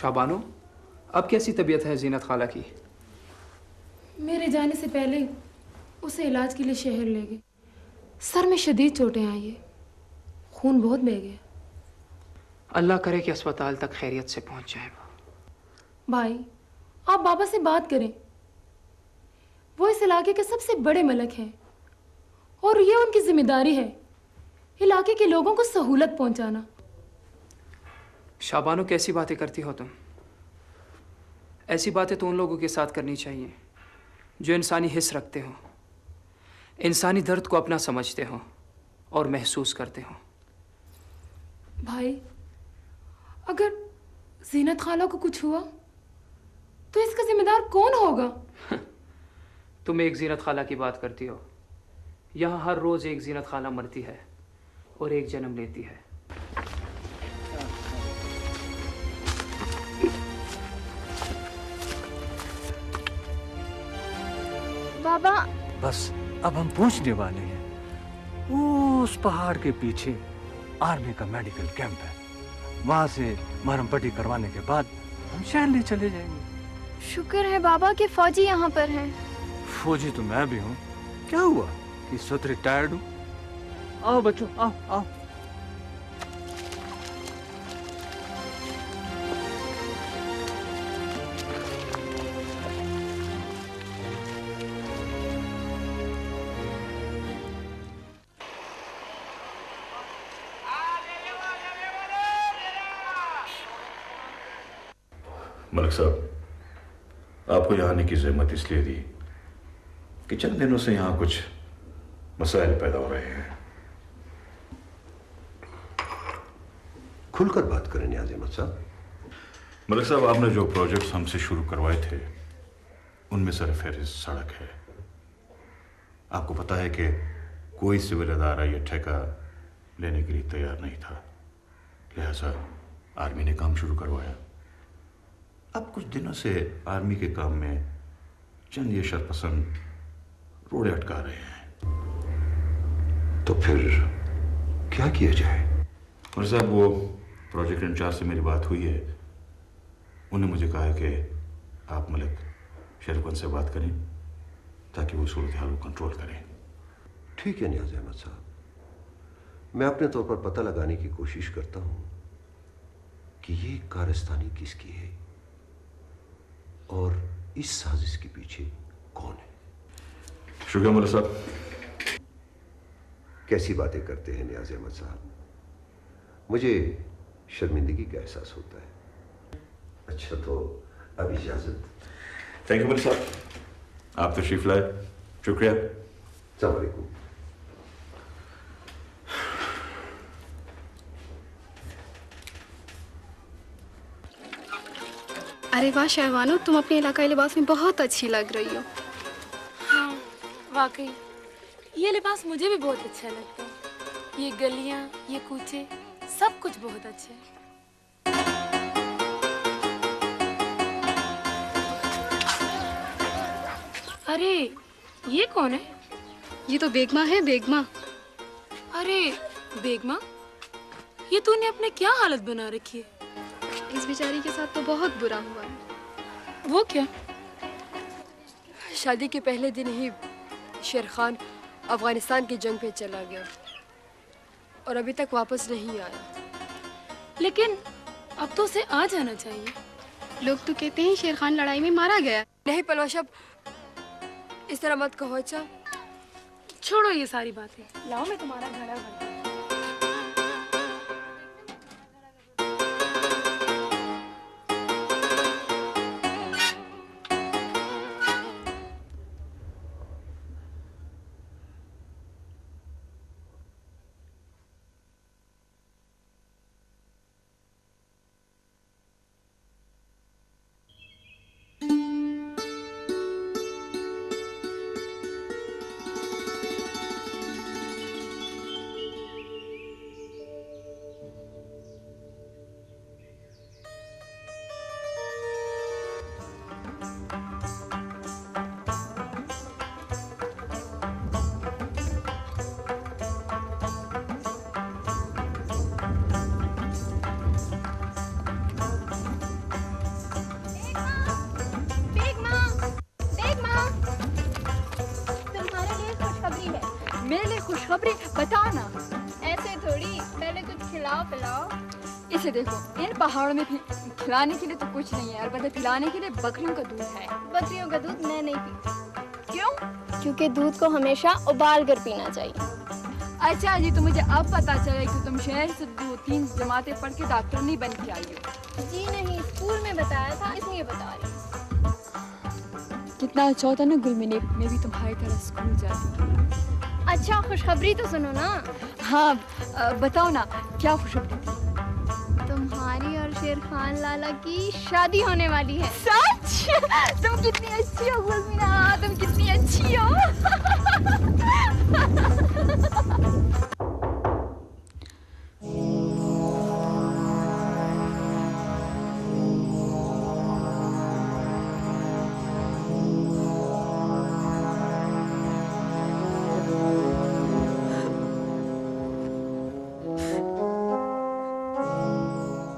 शाबानो, अब कैसी तबीयत है जीनत खाला की? मेरे जाने से पहले उसे इलाज के लिए शहर ले गए। सर में शदीद चोटें आई है, खून बहुत बह गया। अल्लाह करे कि अस्पताल तक खैरियत से पहुंच जाए। भाई, आप बाबा से बात करें। वो इस इलाके के सबसे बड़े मलक हैं और ये उनकी जिम्मेदारी है इलाके के लोगों को सहूलत पहुंचाना। शाबानो, कैसी बातें करती हो तुम? ऐसी बातें तो उन लोगों के साथ करनी चाहिए जो इंसानी हिस्स रखते हो, इंसानी दर्द को अपना समझते हो और महसूस करते हो। भाई, अगर जीनत खाला को कुछ हुआ तो इसका जिम्मेदार कौन होगा? तुम एक जीनत खाला की बात करती हो। यहाँ हर रोज एक जीनत खाला मरती है और एक जन्म लेती है। बाबा, बस अब हम पहुंचने वाले हैं। उस पहाड़ के पीछे आर्मी का मेडिकल कैंप है। वहां से मरहम पट्टी करवाने के बाद हम शहर ले चले जाएंगे। शुक्र है बाबा कि फौजी यहाँ पर हैं। फौजी तो मैं भी हूँ। क्या हुआ कि इस वक्त रिटायर्ड हूँ? आओ बच्चों, आओ आओ। मलिक साहब, आपको यहाँ आने की ज़हमत इसलिए दी कि चंद दिनों से यहाँ कुछ मसाइल पैदा हो रहे हैं। खुलकर बात करें नियाज़ अहमद साहब। मलिक साहब, आपने जो प्रोजेक्ट्स हमसे शुरू करवाए थे उनमें सरफहरिस्त सड़क है। आपको पता है कि कोई सिविल अदारा या ठेका लेने के लिए तैयार नहीं था, लिहाजा आर्मी ने काम शुरू करवाया। अब कुछ दिनों से आर्मी के काम में चंद ये शरपसंद रोड़े अटका रहे हैं। तो फिर क्या किया जाए? और साहब, वो प्रोजेक्ट इंचार्ज से मेरी बात हुई है। उन्होंने मुझे कहा है कि आप मलिक शरीफन से बात करें ताकि वो सूरत हाल को कंट्रोल करें। ठीक है नियाज़ अहमद साहब, मैं अपने तौर पर पता लगाने की कोशिश करता हूं कि ये कारस्तानी किसकी है और इस साजिश के पीछे कौन है। शुक्रिया मलिक साहब। कैसी बातें करते हैं नियाज़ अहमद साहब, मुझे शर्मिंदगी का एहसास होता है। अच्छा, तो अब इजाजत। थैंक यू मलिक साहब, आप तशरीफ लाए। शुक्रिया। अस्सलाम वालेकुम। अरे वाह शहवानो, तुम अपने इलाकाई लिबास में बहुत अच्छी लग रही हो। हाँ, वाकई ये लिबास मुझे भी बहुत अच्छा लगता है। ये गलियां, ये कूचे, सब कुछ बहुत अच्छा है। अरे, ये कौन है? ये तो बेगमा है, बेगमा। अरे बेगमा, ये तूने अपने क्या हालत बना रखी है? इस बेचारी के साथ तो बहुत बुरा हुआ है। वो क्या? शादी के पहले दिन ही शेर खान अफगानिस्तान की जंग पे चला गया और अभी तक वापस नहीं आया। लेकिन अब तो उसे आ जाना चाहिए। लोग तो कहते हैं शेर खान लड़ाई में मारा गया। नहीं पलवाशब, इस तरह मत कहो। अच्छा छोड़ो ये सारी बातें, लाओ मैं तुम्हारा घड़ा भरता हूं। से देखो, इन पहाड़ों में खिलाने के लिए तो कुछ नहीं है, अलबत्ता पिलाने के लिए बकरियों का दूध है। बकरियों का दूध मैं नहीं पीती। क्यों? क्योंकि दूध को हमेशा उबाल कर पीना चाहिए। अच्छा जी, तो मुझे अब पता चला कि तुम शहर से 2-3 जमातें पढ़ के डॉक्टर नहीं बन के आई हो। जी नहीं, स्कूल में बताया था, इसलिए बता रही हूँ। कितना अच्छा होता ना गुलमिने, मैं भी तुम्हारी तरह स्कूल जाती। अच्छा, खुशखबरी तो सुनो ना। हाँ, बताओ ना, क्या खुशखबरी थी? तुम्हारी और शेर खान लाला की शादी होने वाली है। सच? तुम कितनी अच्छी हो गुलमिना, तुम कितनी अच्छी हो।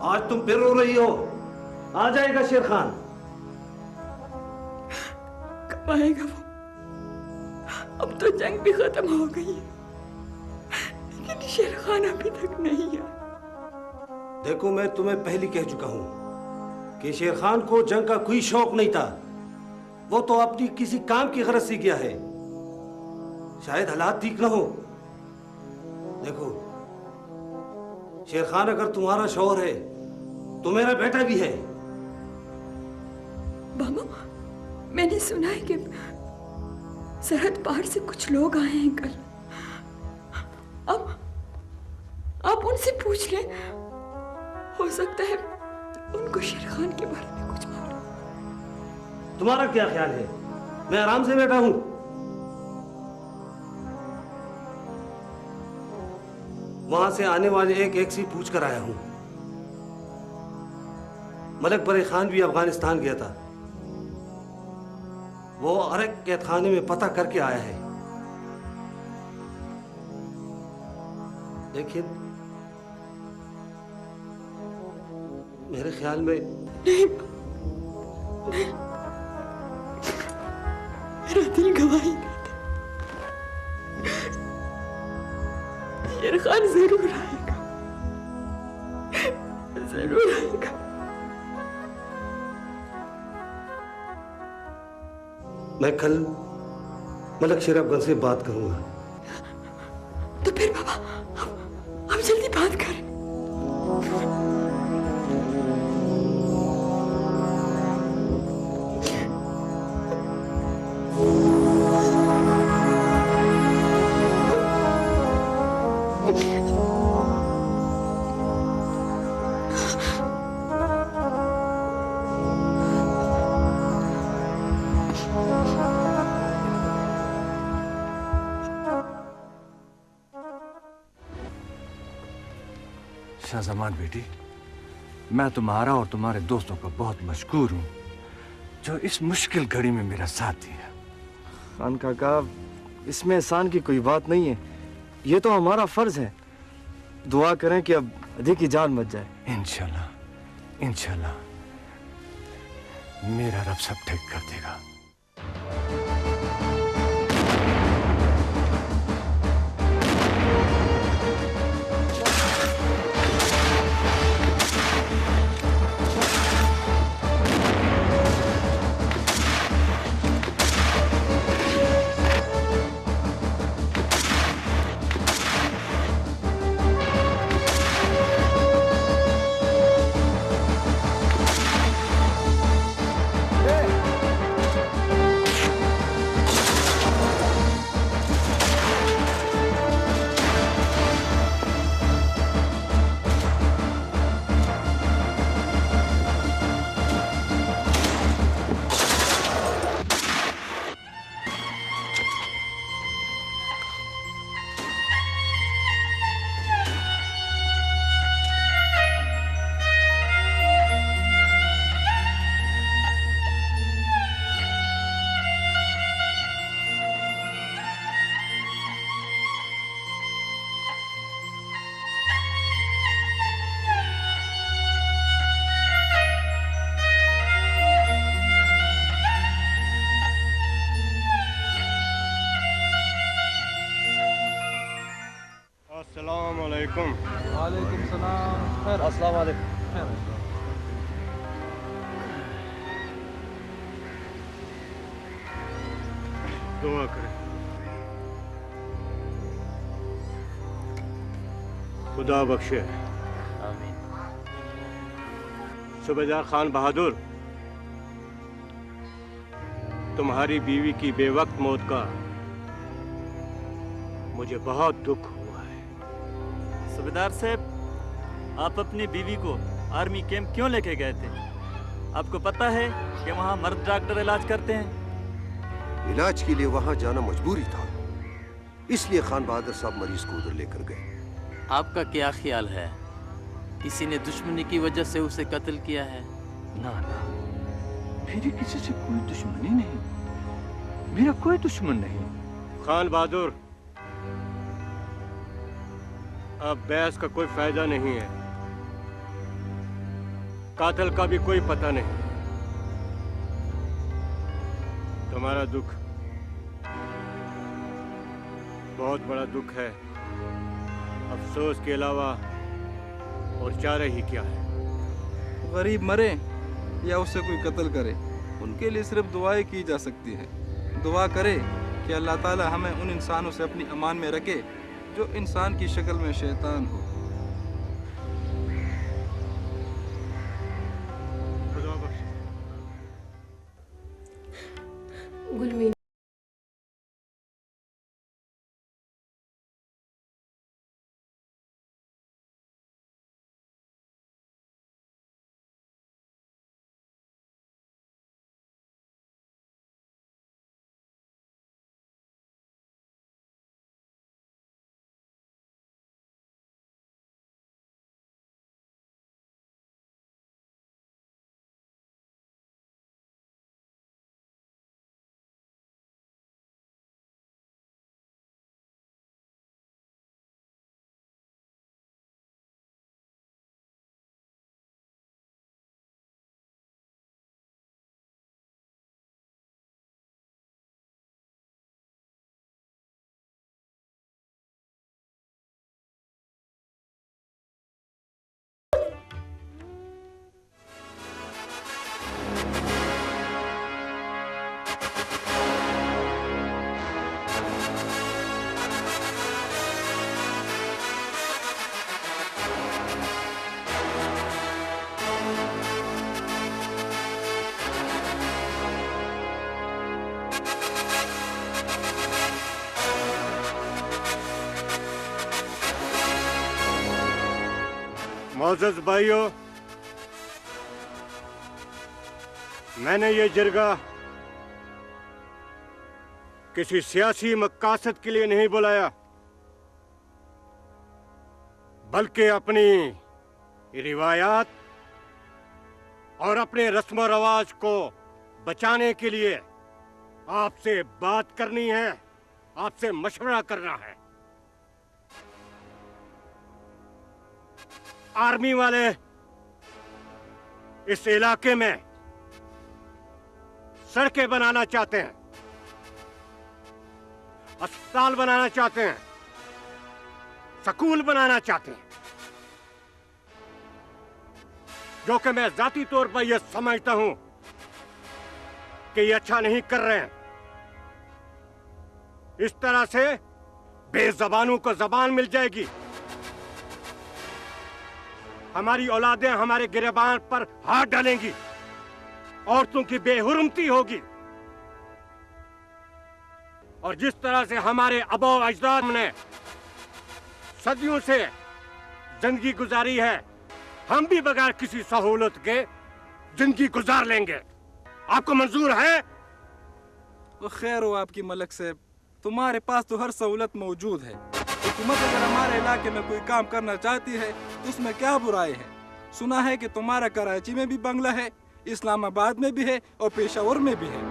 आज तुम फिर रो रही हो। आ जाएगा शेर खान। कब आएगा वो? अब तो जंग भी खत्म हो गई है, लेकिन शेर खान अभी तक नहीं आया। देखो, मैं तुम्हें पहले कह चुका हूं कि शेर खान को जंग का कोई शौक नहीं था। वो तो अपनी किसी काम की गरज से गया है। शायद हालात ठीक ना हो। देखो, शेर खान अगर तुम्हारा शौहर है तो मेरा बेटा भी है। बाबा, मैंने सुना है कि सरहद पार से कुछ लोग आए हैं कल। अब आप उनसे पूछ ले, हो सकता है उनको शेर खान के बारे में कुछ मालूम। तुम्हारा क्या ख्याल है? मैं आराम से बैठा हूं। वहां से आने वाले एक से पूछ कर आया हूं। मलिक बरे खान भी अफगानिस्तान गया था। वो अरक कैद खाने में पता करके आया है। लेकिन मेरे ख्याल में नहीं, नहीं, मेरा दिल गवाही देता। शेर खान जरूर आएगा, जरूर आएगा। मैं कल मलिक शेर अफगान से बात करूंगा। तो फिर बाबा, हम जल्दी बात करें। शाहजमान बेटी, मैं तुम्हारा और तुम्हारे दोस्तों का बहुत मशकूर हूँ जो इस मुश्किल घड़ी में मेरा साथ दिया। खान काका, इसमें एहसान की कोई बात नहीं है। ये तो हमारा फर्ज है। दुआ करें कि अब अधिक की जान बच जाए। इंशाल्लाह, इंशाल्लाह मेरा रब सब ठीक कर देगा। वालेकुम। वालेकुम सलाम। अस्सलाम वालेकुम। दुआ करें, खुदा बख्शे। आमीन। सूबेदार खान बहादुर, तुम्हारी बीवी की बेवक्त मौत का मुझे बहुत दुख हुआ है। सूबेदार साहब, आप अपनी बीवी को आर्मी कैंप क्यों लेके गए थे? आपको पता है कि वहाँ मर्द डॉक्टर इलाज करते हैं। इलाज के लिए वहां जाना मजबूरी था, इसलिए खान बहादुर साहब मरीज को उधर लेकर गए। आपका क्या ख्याल है, किसी ने दुश्मनी की वजह से उसे कत्ल किया है? ना ना, मेरी किसी से कोई दुश्मनी नहीं, मेरा कोई दुश्मन नहीं। खान बहादुर, अब बहस का कोई फायदा नहीं है। कातिल का भी कोई पता नहीं। तुम्हारा दुख बहुत बड़ा दुख है। अफसोस के अलावा और चारा ही क्या है। गरीब मरे या उसे कोई कत्ल करे, उनके लिए सिर्फ दुआएं की जा सकती है। दुआ करे कि अल्लाह ताला हमें उन इंसानों से अपनी अमान में रखे जो इंसान की शक्ल में शैतान हो। गुलमीन, मोअज़्ज़ज़ भाइयों, मैंने ये जिरगा किसी सियासी मकासद के लिए नहीं बुलाया, बल्कि अपनी रिवायात और अपने रस्म रवाज को बचाने के लिए आपसे बात करनी है, आपसे मशवरा करना है। आर्मी वाले इस इलाके में सड़कें बनाना चाहते हैं, अस्पताल बनाना चाहते हैं, स्कूल बनाना चाहते हैं, जो कि मैं जाती तौर पर यह समझता हूं कि ये अच्छा नहीं कर रहे हैं। इस तरह से बेज़बानों को ज़बान मिल जाएगी, हमारी औलादें हमारे गिरबान पर हाथ डालेंगी, औरतों की बेहुरमती होगी। और जिस तरह से हमारे आबा अजदाद ने सदियों से जिंदगी गुजारी है, हम भी बगैर किसी सहूलत के जिंदगी गुजार लेंगे। आपको मंजूर है? तो खैर हो आपकी मलक साहब, तुम्हारे पास तो हर सहूलत मौजूद है। हुकूमत अगर हमारे इलाके में कोई काम करना चाहती है तो उसमें क्या बुराई है? सुना है कि तुम्हारा कराची में भी बंगला है, इस्लामाबाद में भी है और पेशावर में भी है।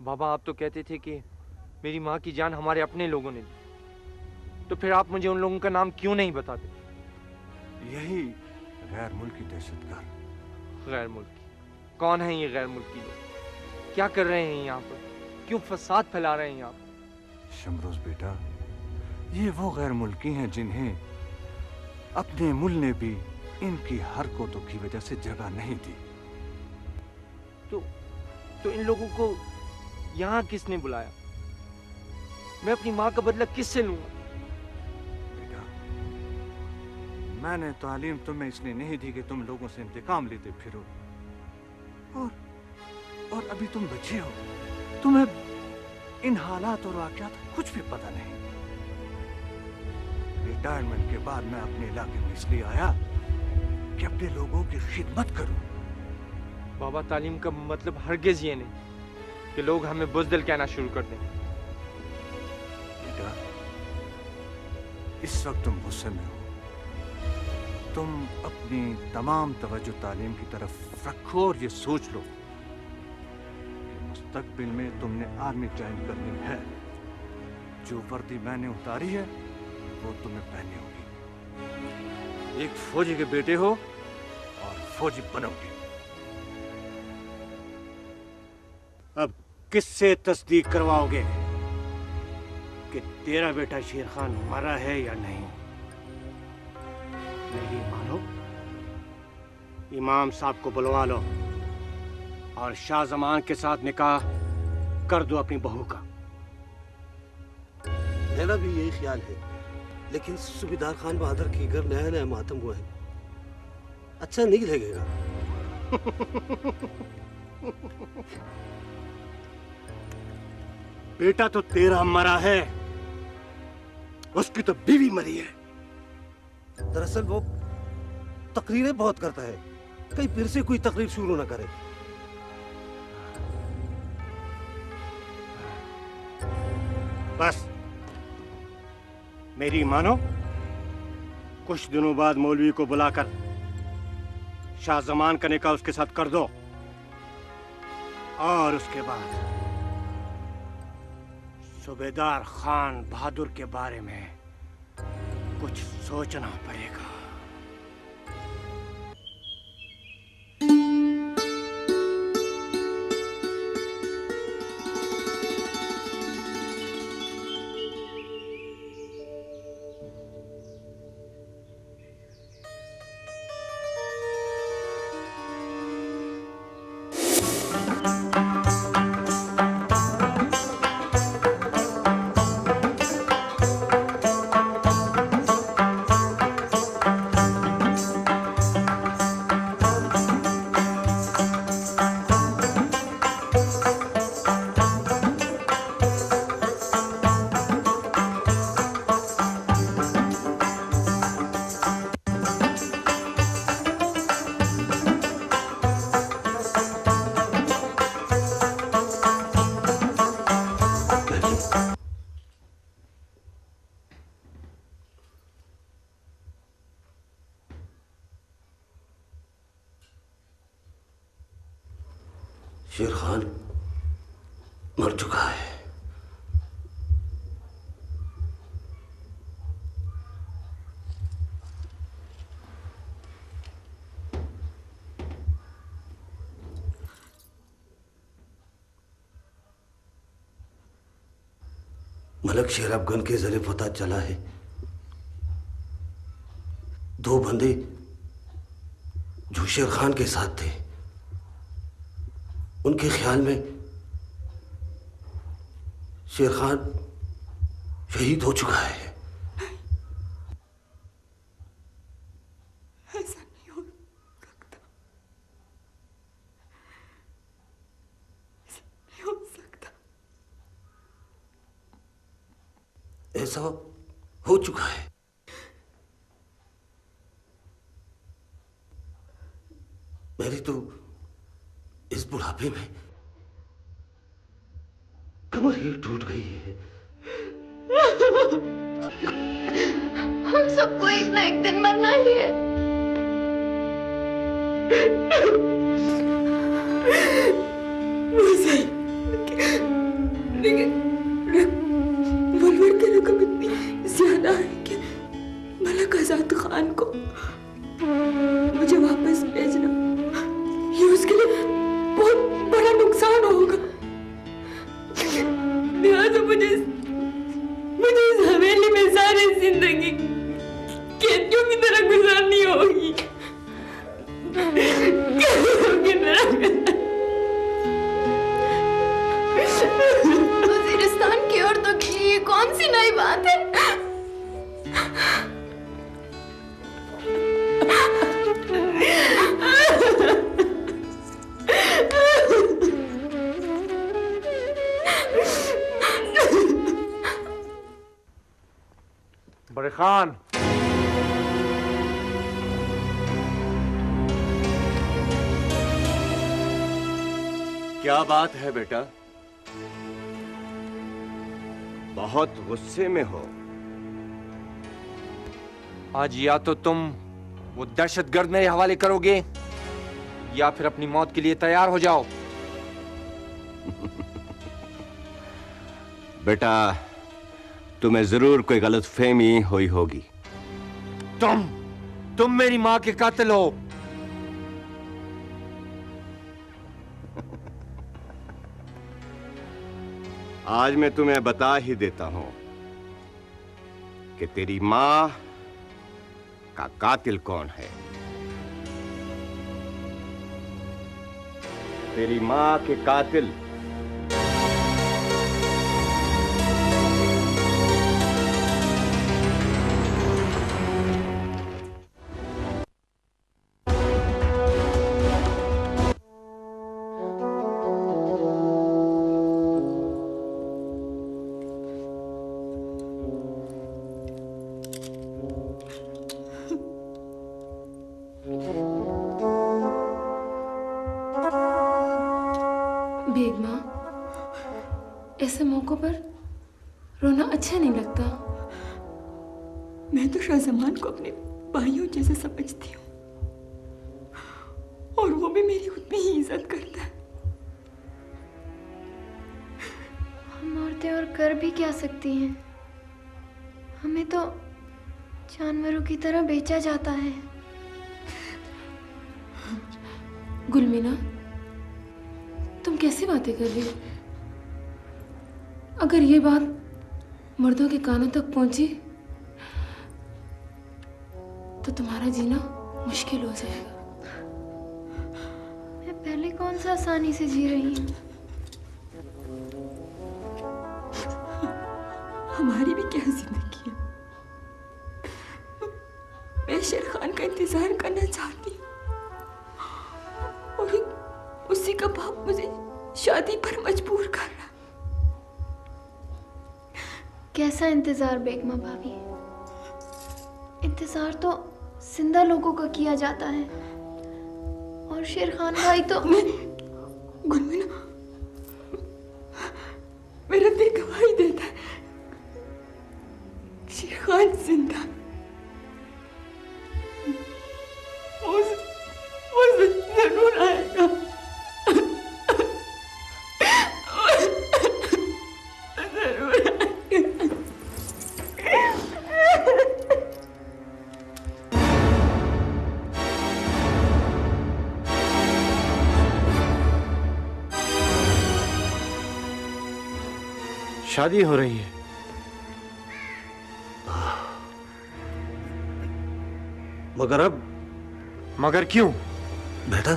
बाबा, आप तो कहते थे कि मेरी माँ की जान हमारे अपने लोगों ने ली, तो फिर आप मुझे उन लोगों का नाम क्यों नहीं बताते? यही गैर मुल्की दहशतगर्द। गैर मुल्की? कौन है ये गैर मुल्की लोग? क्या कर रहे हैं यहाँ पर? क्यों फसाद फैला रहे हैं यहाँ पर? शमरोज बेटा, ये वो गैर मुल्की हैं जिन्हें अपने मुल्क ने भी इनकी हरकतों की वजह से जगह नहीं दी। तो इन लोगों को यहाँ किसने बुलाया? मैं अपनी माँ का बदला किससे लूंगा? बेटा, मैंने तालीम तुम्हें इसलिए नहीं दी कि तुम लोगों से इंतकाम लेते फिरो, और अभी तुम बच्चे हो, तुम्हें इन हालात और वाकयात कुछ भी पता नहीं। रिटायरमेंट के बाद मैं अपने इलाके में इसलिए आया कि अपने लोगों की खिदमत करूं। बाबा, तालीम का मतलब हरगिज ये नहीं कि लोग हमें बुज़दिल कहना शुरू कर दें। बेटा, इस वक्त तुम गुस्से में हो। तुम अपनी तमाम तवज्जो तालीम की तरफ रखो और ये सोच लो कि मुस्तकबिल में तुमने आर्मी ज्वाइन करनी है। जो वर्दी मैंने उतारी है वो तुम्हें पहननी होगी। एक फौजी के बेटे हो और फौजी बनोगे। अब किससे तस्दीक करवाओगे कि तेरा बेटा शेर खान मरा है या नहीं? नहीं मानो, इमाम साहब को बुलवा लो और शाह जमान के साथ निकाह कर दो अपनी बहू का। मेरा भी यही ख्याल है, लेकिन सूबेदार खान बहादुर की घर नया नया मातम हुआ है, अच्छा नहीं लगेगा। बेटा तो तेरा मरा है, उसकी तो बीवी मरी है। दरअसल वो तकरीरें बहुत करता है, कहीं फिर से कोई तकरीर शुरू ना करे। बस मेरी मानो, कुछ दिनों बाद मौलवी को बुलाकर शाह जमान का निकाह उसके साथ कर दो, और उसके बाद सूबेदार खान बहादुर के बारे में कुछ सोचना पड़ेगा। शेर खान मर चुका है। मलक शेर अफगन के जरिए पता चला है, 2 बंदे जो शेर खान के साथ थे, उनके ख्याल में शेर खान शहीद हो चुका है। ऐसा नहीं हो सकता, ऐसा नहीं हो सकता। ऐसा हो चुका है। मेरी तो इस बुढ़ापे में कमर ही टूट गई है। हम सबको एक ना एक दिन मरना ही है। वो सही, लेकिन मुल्वर की रकम इतनी ज्यादा है कि मलक आजाद खान को शेरखान, क्या बात है बेटा? बहुत गुस्से में हो। आज या तो तुम वो दहशतगर्द मेरे हवाले करोगे या फिर अपनी मौत के लिए तैयार हो जाओ। बेटा, तुम्हें जरूर कोई गलतफहमी हुई होगी। तुम मेरी मां के कातिल हो। आज मैं तुम्हें बता ही देता हूं कि तेरी मां का कातिल कौन है। तेरी मां के कातिल बेगमा, ऐसे मौकों पर रोना अच्छा नहीं लगता। मैं तो शाहजमान को अपने भाइयों जैसे समझती हूँ और वो भी मेरी उतनी ही इज्जत करता है। हम औरतें और कर भी क्या सकती हैं? हमें तो जानवरों की तरह बेचा जाता है। गुलमीना, तुम कैसी बातें कर रही हो? अगर ये बात मर्दों के कानों तक पहुंची तो तुम्हारा जीना मुश्किल हो जाएगा। मैं पहले कौन सा आसानी से जी रही हूँ। हमारी भी क्या जिंदगी है। मैं शेरखान का इंतजार करना चाहती हूँ और उसी का बाप मुझे शादी पर मजबूर कर रहा। कैसा इंतजार बेगमा भाभी? इंतजार तो जिंदा लोगों का किया जाता है और शेरखान भाई तो गुलमीना, मेरा दिल गवाही देता है शेरखान जिंदा। वो जरूर आएगा। शादी हो रही है। मगर क्यों? बेटा,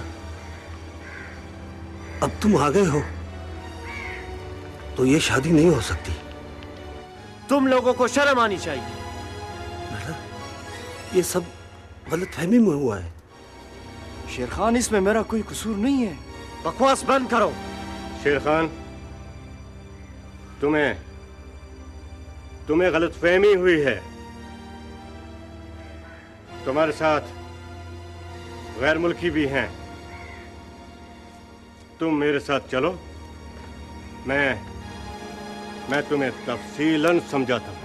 अब तुम आ गए हो तो ये शादी नहीं हो सकती। तुम लोगों को शर्म आनी चाहिए। बेटा, ये सब गलतफहमी में हुआ है। शेरखान, इसमें मेरा कोई कसूर नहीं है। बकवास बंद करो। शेरखान, तुम्हें गलतफहमी हुई है। तुम्हारे साथ गैर मुल्की भी हैं। तुम मेरे साथ चलो, मैं तुम्हें तफसीलन समझाता हूं।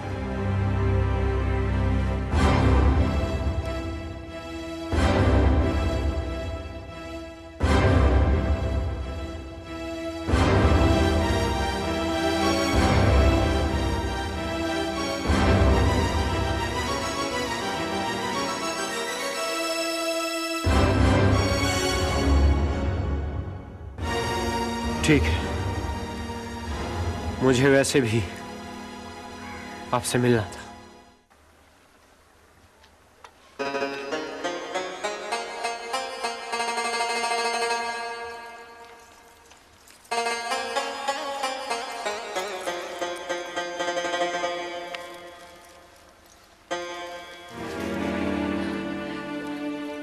ठीक है, मुझे वैसे भी आपसे मिलना था।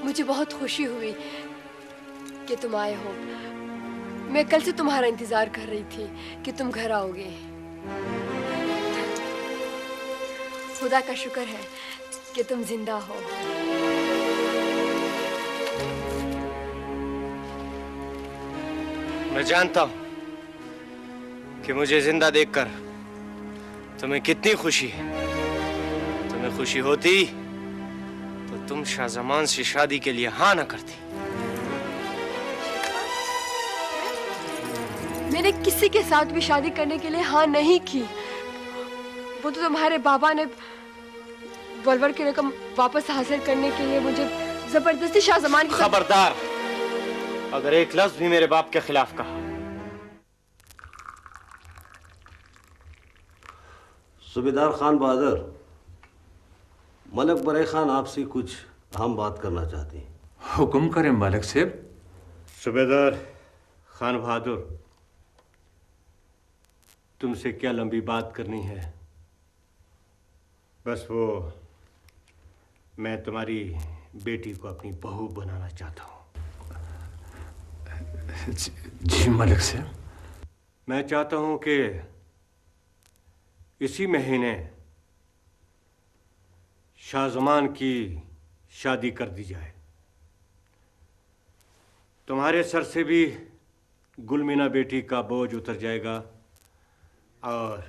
मुझे बहुत खुशी हुई कि तुम आए हो। मैं कल से तुम्हारा इंतजार कर रही थी कि तुम घर आओगे। खुदा का शुक्र है कि तुम जिंदा हो। मैं जानता हूं कि मुझे जिंदा देखकर तुम्हें कितनी खुशी है। तुम्हें खुशी होती तो तुम शाहजमान से शादी के लिए हाँ ना करती। मैंने किसी के साथ भी शादी करने के लिए हाँ नहीं की। वो तो तुम्हारे बाबा ने वलवर की रकम वापस हासिल करने के लिए मुझे जबरदस्ती शाहजमान की खबरदार, अगर एक लफ्ज भी मेरे बाप के खिलाफ कहा। सूबेदार खान बहादुर, मलक बरे खान आपसे कुछ अहम बात करना चाहती हैं। हुक्म करें मालिक साहब। सूबेदार खान बहादुर, तुमसे क्या लंबी बात करनी है। बस वो, मैं तुम्हारी बेटी को अपनी बहू बनाना चाहता हूँ। जी मालिक साहब। मैं चाहता हूँ कि इसी महीने शाहजमान की शादी कर दी जाए। तुम्हारे सर से भी गुलमीना बेटी का बोझ उतर जाएगा और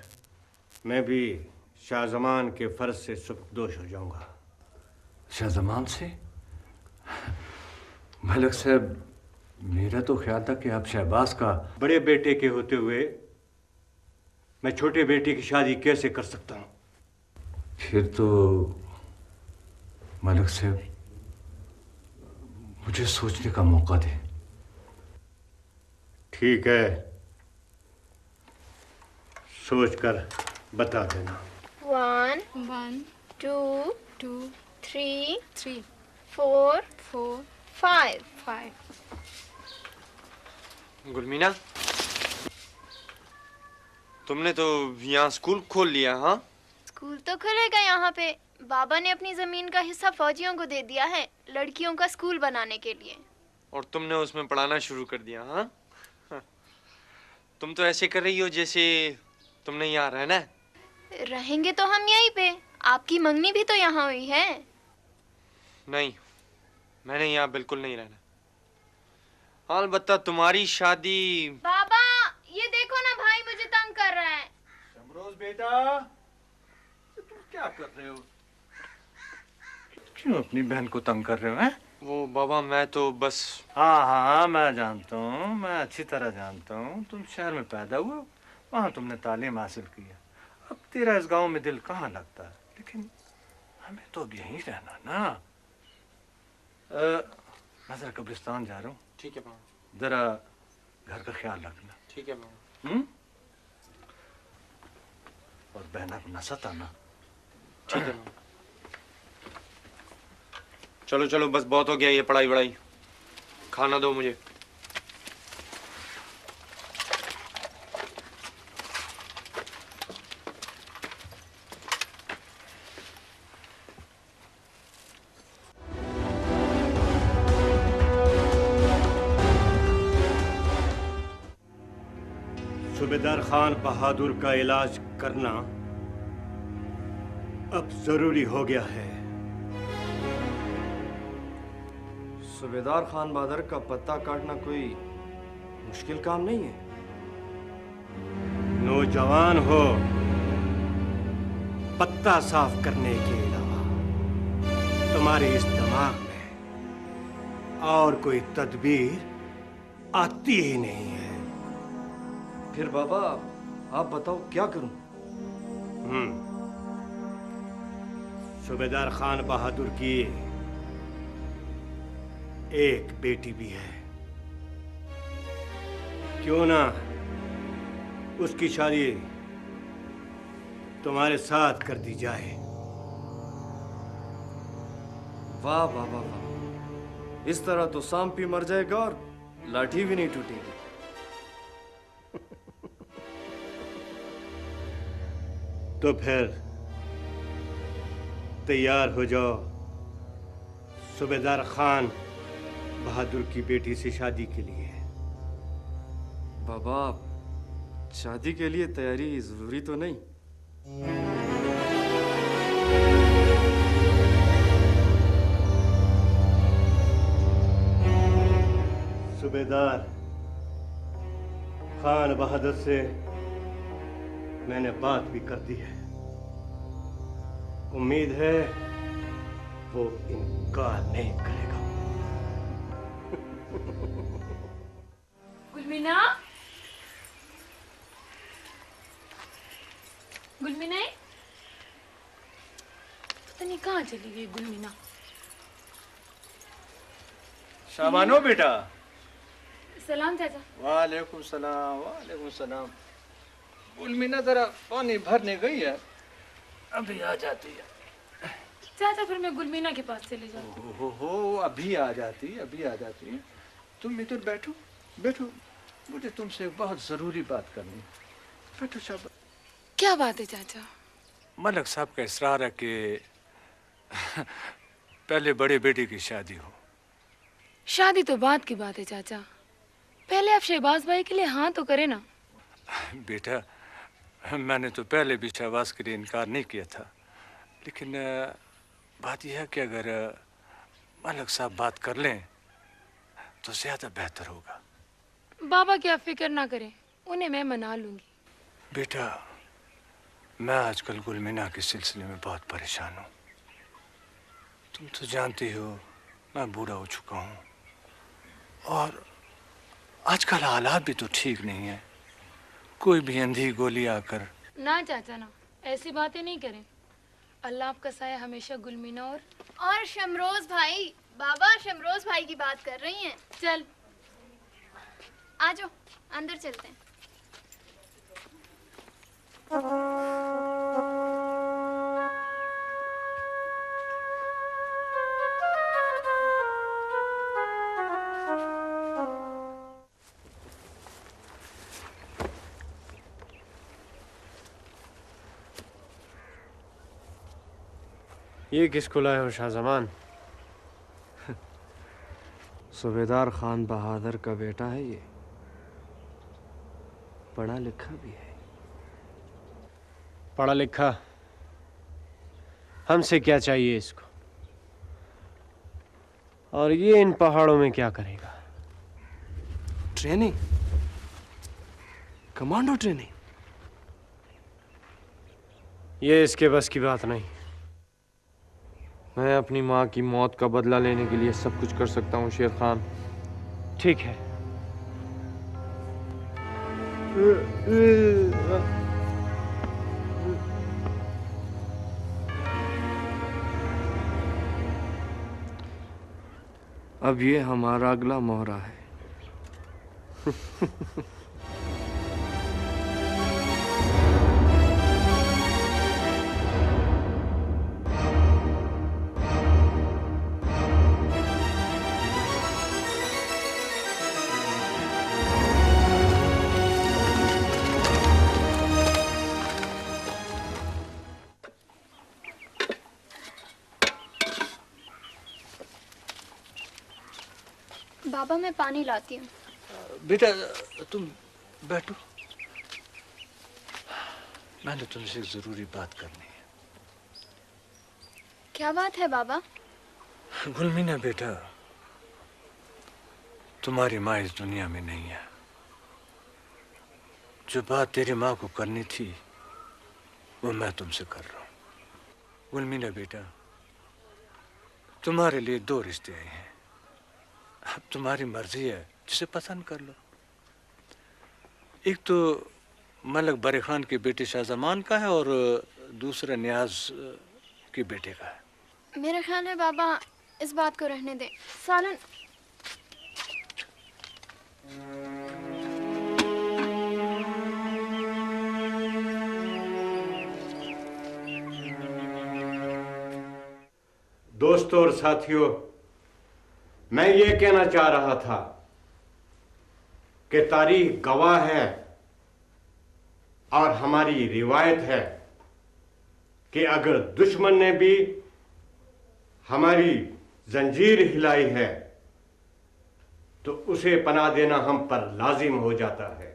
मैं भी शाहजमान के फर्ज से सुबकदोश हो जाऊंगा। शाहजमान से? मलिक साहब, मेरा तो ख्याल था कि आप शहबाज का बड़े बेटे के होते हुए मैं छोटे बेटे की शादी कैसे कर सकता हूँ? फिर तो मलिक साहब मुझे सोचने का मौका दे। ठीक है, सोचकर बता देना। 1 2 3 4 5 गुलमीना, तुमने तो यहाँ स्कूल खोल लिया? हाँ, स्कूल तो खुलेगा यहाँ पे। बाबा ने अपनी जमीन का हिस्सा फौजियों को दे दिया है, लड़कियों का स्कूल बनाने के लिए। और तुमने उसमें पढ़ाना शुरू कर दिया? हाँ, तुम तो ऐसे कर रही हो जैसे तुमने यहाँ रहना है। रहेंगे तो हम यहीं पे। आपकी मंगनी भी तो यहाँ हुई है। नहीं, मैंने यहाँ बिल्कुल नहीं रहना। हाँ, अलबत्ता तुम्हारी शादी। बाबा, ये देखो ना, भाई मुझे तंग कर रहा है। शमरोज बेटा, तुम क्या कर रहे हो? क्यों अपनी बहन को तंग कर रहे हो? हैं? वो बाबा, मैं तो बस। हाँ, मैं जानता हूँ, मैं अच्छी तरह जानता हूँ। तुम शहर में पैदा हुए, वहाँ तुमने तालीम हासिल की है। अब तेरा इस गांव में दिल कहाँ लगता है? लेकिन हमें तो अब यहीं रहना ना। मैं जरा कब्रिस्तान जा रहा हूँ। ठीक है बाबा। जरा घर का ख्याल रखना। ठीक है बाबा। और बहना को न सताना। ठीक है बाबा। चलो चलो, बस बहुत हो गया ये पढ़ाई वढ़ाई। खाना दो मुझे। सूबेदार खान बहादुर का इलाज करना अब जरूरी हो गया है। सूबेदार खान बहादुर का पत्ता काटना कोई मुश्किल काम नहीं है। नौजवान हो, पत्ता साफ करने के अलावा तुम्हारे इस दिमाग में और कोई तदबीर आती ही नहीं है। फिर बाबा, आप बताओ क्या करूं? सूबेदार खान बहादुर की एक बेटी भी है। क्यों ना उसकी शादी तुम्हारे साथ कर दी जाए? वाह वाह वाह वाह, इस तरह तो सांप भी मर जाएगा और लाठी भी नहीं टूटेगी। तो फिर तैयार हो जाओ, सूबेदार खान बहादुर की बेटी से शादी के लिए। बाबा, शादी के लिए तैयारी जरूरी तो नहीं? सूबेदार खान बहादुर से मैंने बात भी कर दी है। उम्मीद है वो इनकार नहीं करेगा। गुलमीना, गुलमीना, पता नहीं कहाँ चली गई गुलमीना। शाबानो बेटा। सलाम चाचा। वालेकुम सलाम, वालेकुम सलाम। गुलमीना जरा पानी भरने गई है, अभी आ जाती है। चाचा फिर मैं गुलमीना के पास चले जाऊँ। हो अभी आ जाती, अभी आ जाती। तुम इधर बैठो, बैठो, मुझे तुमसे बहुत जरूरी बात करनी। बैठो शाबाश। क्या बात है चाचा? मलक साहब का इसरार है कि पहले बड़े बेटे की शादी हो। शादी तो बात की बात है चाचा, पहले आप शहबाज भाई के लिए हाँ तो करें ना। बेटा, मैंने तो पहले भी शहबाज के लिए इनकार नहीं किया था, लेकिन बात यह है कि अगर मलक साहब बात कर लें तो ज्यादा बेहतर होगा। बाबा की आप फिक्र ना करें, उन्हें मैं मना लूंगी। बेटा, मैं आजकल गुलमीना के सिलसिले में बहुत परेशान हूँ। तुम तो जानती हो मैं बूढ़ा हो चुका हूँ और आजकल हालात भी तो ठीक नहीं है। कोई भी अंधी गोली आकर। ना चाचा ना, ऐसी बातें नहीं करें। अल्लाह आपका साया हमेशा गुलमीना और शमरोज भाई। बाबा शमरोज भाई की बात कर रही हैं। चल आ जाओ, अंदर चलते हैं। ये किसको लाए हो शाहजमान? सूबेदार खान बहादुर का बेटा है ये, पढ़ा लिखा भी है। पढ़ा लिखा? हमसे क्या चाहिए इसको? और ये इन पहाड़ों में क्या करेगा? Training, commando training. ये इसके बस की बात नहीं। मैं अपनी माँ की मौत का बदला लेने के लिए सब कुछ कर सकता हूँ शेर खान। ठीक है। अब ये हमारा अगला मोहरा है। बाबा मैं पानी लाती हूँ। बेटा तुम बैठो, मैंने तुमसे एक जरूरी बात करनी है। क्या बात है बाबा? गुलमीना बेटा, तुम्हारी माँ इस दुनिया में नहीं है। जो बात तेरी माँ को करनी थी वो मैं तुमसे कर रहा हूँ। गुलमीना बेटा, तुम्हारे लिए दो रिश्ते आए हैं। अब तुम्हारी मर्जी है, जिसे पसंद कर लो। एक तो मलक बरे खान के बेटे शाहजमान का है और दूसरा नियाज के बेटे का है। मेरा ख्याल है बाबा इस बात को रहने दें। सालन दोस्तों और साथियों, मैं ये कहना चाह रहा था कि तारीख गवाह है और हमारी रिवायत है कि अगर दुश्मन ने भी हमारी जंजीर हिलाई है तो उसे पनाह देना हम पर लाजिम हो जाता है।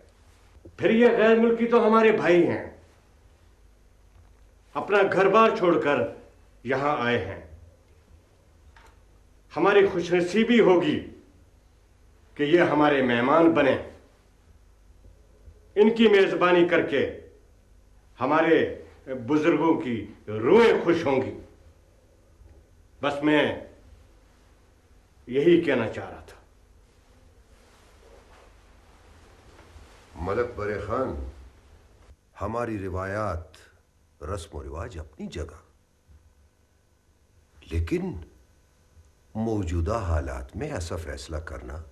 फिर ये गैर मुल्की तो हमारे भाई हैं। अपना घर बार छोड़कर यहाँ आए हैं। हमारी खुशनसीबी होगी कि ये हमारे मेहमान बने। इनकी मेजबानी करके हमारे बुजुर्गों की रूहें खुश होंगी। बस मैं यही कहना चाह रहा था। मलक बरे खान, हमारी रिवायात रस्म और रिवाज अपनी जगह, लेकिन मौजूदा हालात में ऐसा फैसला करना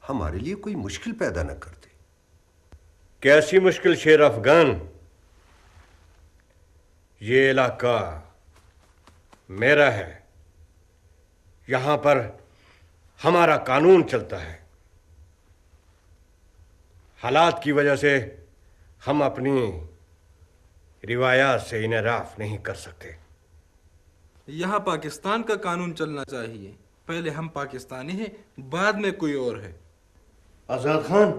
हमारे लिए कोई मुश्किल पैदा न करते। कैसी मुश्किल शेर अफगान? ये इलाका मेरा है, यहां पर हमारा कानून चलता है। हालात की वजह से हम अपनी रिवायात से इनराफ नहीं कर सकते। यहाँ पाकिस्तान का कानून चलना चाहिए। पहले हम पाकिस्तानी हैं, बाद में कोई और है। आजाद खान,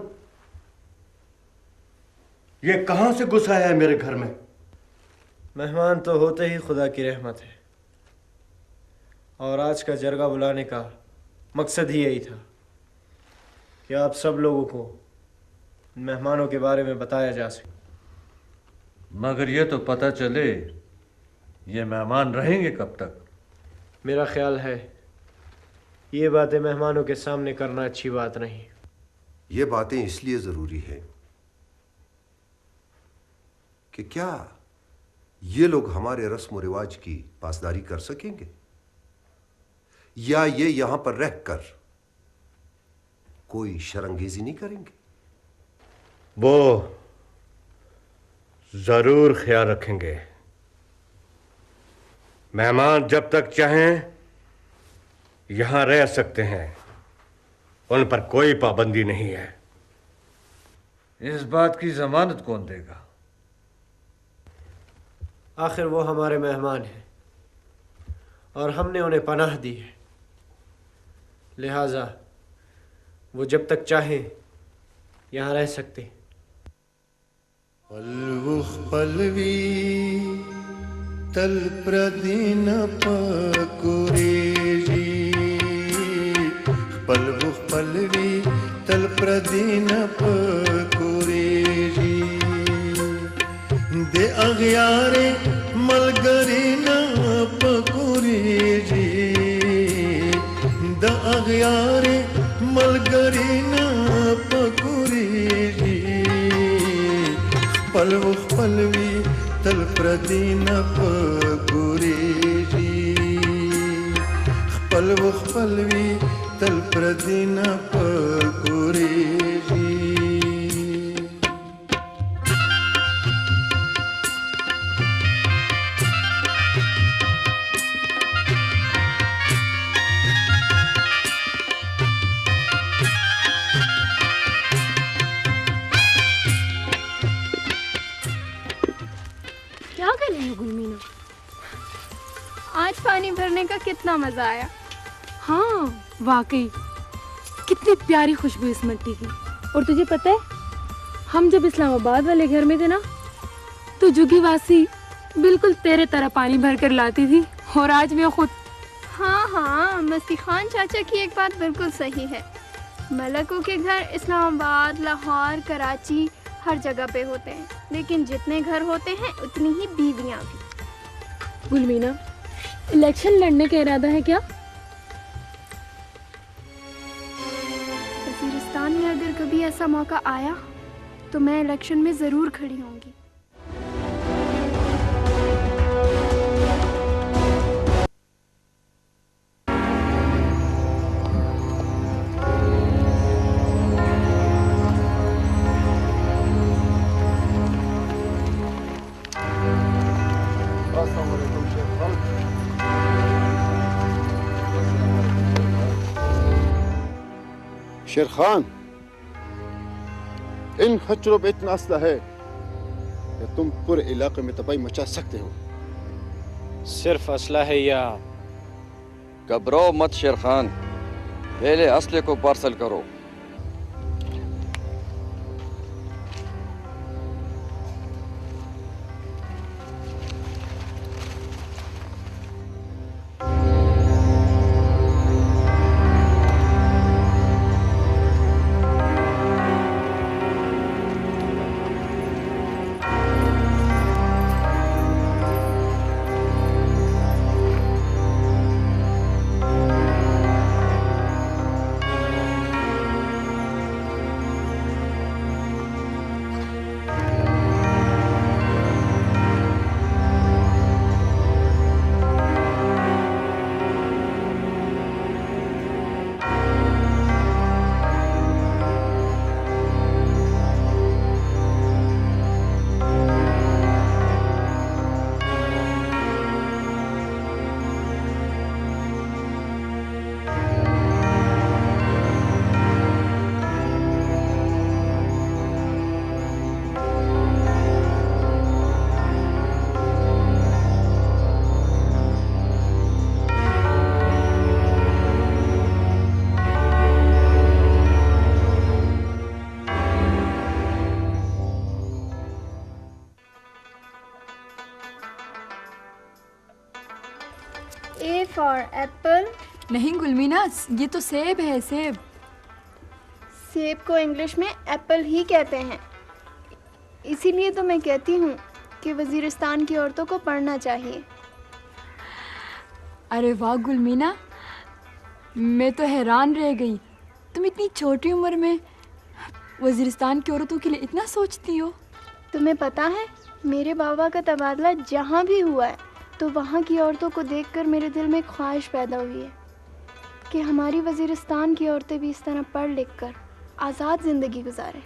ये कहां से घुस आया है मेरे घर में? मेहमान तो होते ही खुदा की रहमत है, और आज का जरगा बुलाने का मकसद ही यही था कि आप सब लोगों को मेहमानों के बारे में बताया जा सके। मगर ये तो पता चले ये मेहमान रहेंगे कब तक? मेरा ख्याल है ये बातें मेहमानों के सामने करना अच्छी बात नहीं। ये बातें इसलिए जरूरी है कि क्या ये लोग हमारे रस्म रिवाज की पासदारी कर सकेंगे, या ये यहां पर रहकर कोई शर्मंगेजी नहीं करेंगे? वो जरूर ख्याल रखेंगे। मेहमान जब तक चाहें यहां रह सकते हैं, उन पर कोई पाबंदी नहीं है। इस बात की जमानत कौन देगा? आखिर वो हमारे मेहमान हैं और हमने उन्हें पनाह दी है, लिहाजा वो जब तक चाहें यहाँ रह सकते। पल्वी तल प्रदीन पकुरेजी, पल्वी तल प्रदीन पकुरेजी, दे अग्यारे मलगरीन पकुरेजी, द अग्यारे मलगरीन पकुरेजी, पल्वी तल प्रदीन पकुरेजी, पल्वी तल प्रदीन पकुरेजी। क्या कर रही हो गुलमीना? आज पानी भरने का कितना मजा आया। हाँ वाकई, कितनी प्यारी खुशबू इस मिट्टी की। और तुझे पता है, हम जब इस्लामाबाद वाले घर में थे ना, तो जुगी वासी बिल्कुल तेरे तरह पानी भर कर लाती थी, और आज मैं खुद। हाँ हाँ, मस्ती खान चाचा की एक बात बिल्कुल सही है। मलकों के घर इस्लामाबाद, लाहौर, कराची, हर जगह पे होते हैं, लेकिन जितने घर होते हैं उतनी ही बीवियां भी। गुलमीना, इलेक्शन लड़ने का इरादा है क्या? वज़ीरिस्तान में अगर कभी ऐसा मौका आया तो मैं इलेक्शन में ज़रूर खड़ी होंगी। शेर खान, इन खच्चरों पे इतना असला है कि तुम पूरे इलाके में तबाही मचा सकते हो। सिर्फ असला है या? घबराओ मत शेर खान, पहले असले को पार्सल करो। और एप्पल। नहीं गुलमीना, ये तो सेब है, सेब। सेब को इंग्लिश में एप्पल ही कहते हैं। इसीलिए तो मैं कहती हूँ कि वजीरिस्तान की औरतों को पढ़ना चाहिए। अरे वाह गुलमीना, मैं तो हैरान रह गई, तुम इतनी छोटी उम्र में वजीरिस्तान की औरतों के लिए इतना सोचती हो। तुम्हें पता है, मेरे बाबा का तबादला जहाँ भी हुआ है तो वहाँ की औरतों को देखकर मेरे दिल में ख्वाहिश पैदा हुई है कि हमारी वजीरिस्तान की औरतें भी इस तरह पढ़ लिख कर आज़ाद ज़िंदगी गुजारें।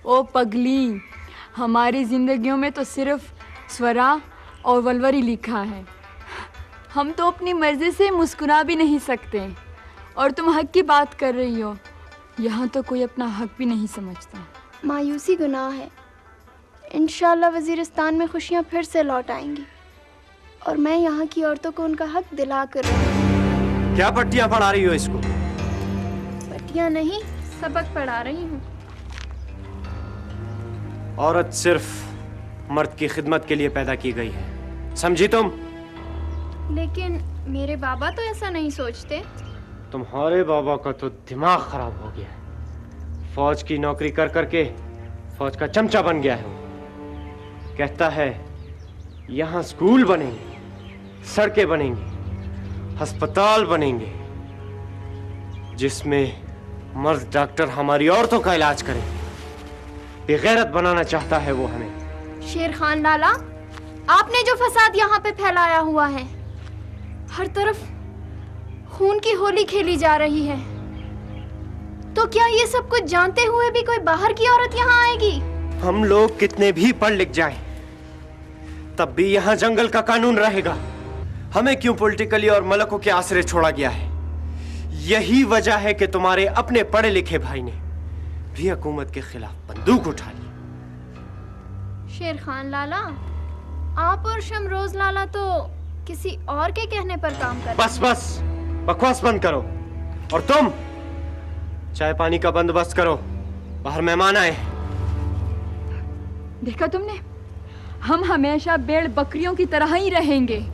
ओ पगली, हमारी ज़िंदगियों में तो सिर्फ स्वरा और वलवर ही लिखा है। हम तो अपनी मर्ज़ी से मुस्कुरा भी नहीं सकते, और तुम हक की बात कर रही हो। यहाँ तो कोई अपना हक भी नहीं समझता। मायूसी गुनाह है। इंशाल्लाह वजीरिस्तान में खुशियाँ फिर से लौट आएंगी, और मैं यहाँ की औरतों को उनका हक दिला कर रही हूँ। क्या पट्टियाँ पढ़ा रही हो इसको? पट्टियाँ नहीं, सबक पढ़ा रही हूँ। औरत सिर्फ मर्द की खिदमत के लिए पैदा की गई है, समझी तुम? लेकिन मेरे बाबा तो ऐसा नहीं सोचते। तुम्हारे बाबा का तो दिमाग खराब हो गया है। फौज की नौकरी कर करके फौज का चमचा बन गया है वो। कहता है यहाँ स्कूल बनेंगे, सड़कें बनेंगी, अस्पताल बनेंगे, जिसमें मर्द डॉक्टर हमारी औरतों का इलाज करेंगे। बेगैरत बनाना चाहता है वो हमें। शेर खान लाला, आपने जो फसाद यहाँ पे फैलाया हुआ है, हर तरफ खून की होली खेली जा रही है, तो क्या ये सब कुछ जानते हुए भी कोई बाहर की औरत यहाँ आएगी? हम लोग कितने भी पढ़ लिख जाएं, तब भी यहाँ जंगल का कानून रहेगा। हमें क्यों पॉलिटिकली और मलकों के आसरे छोड़ा गया है? यही वजह है कि तुम्हारे अपने पढ़े लिखे भाई ने भी हुकूमत के खिलाफ बंदूक उठा ली। शेर खान लाला, आप और शमरोज लाला तो किसी और के कहने पर काम कर। बस बस, बकवास बंद करो। और तुम चाय पानी का बंदोबस्त करो, बाहर मेहमान आए। देखा तुमने, हम हमेशा भेड़ बकरियों की तरह ही रहेंगे।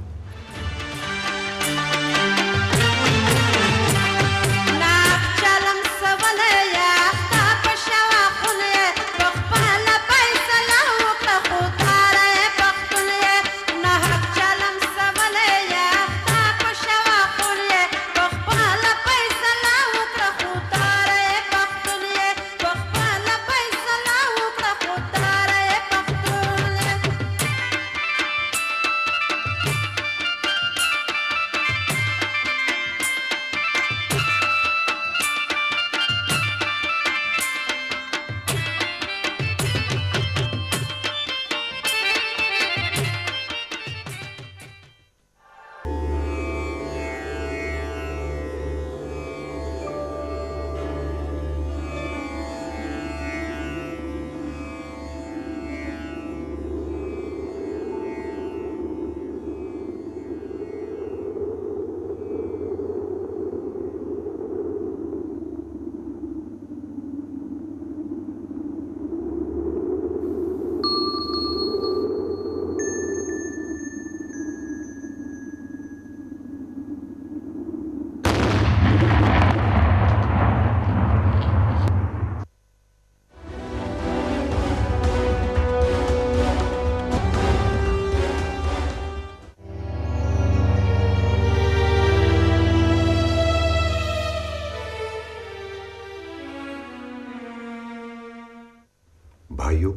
भाइयों,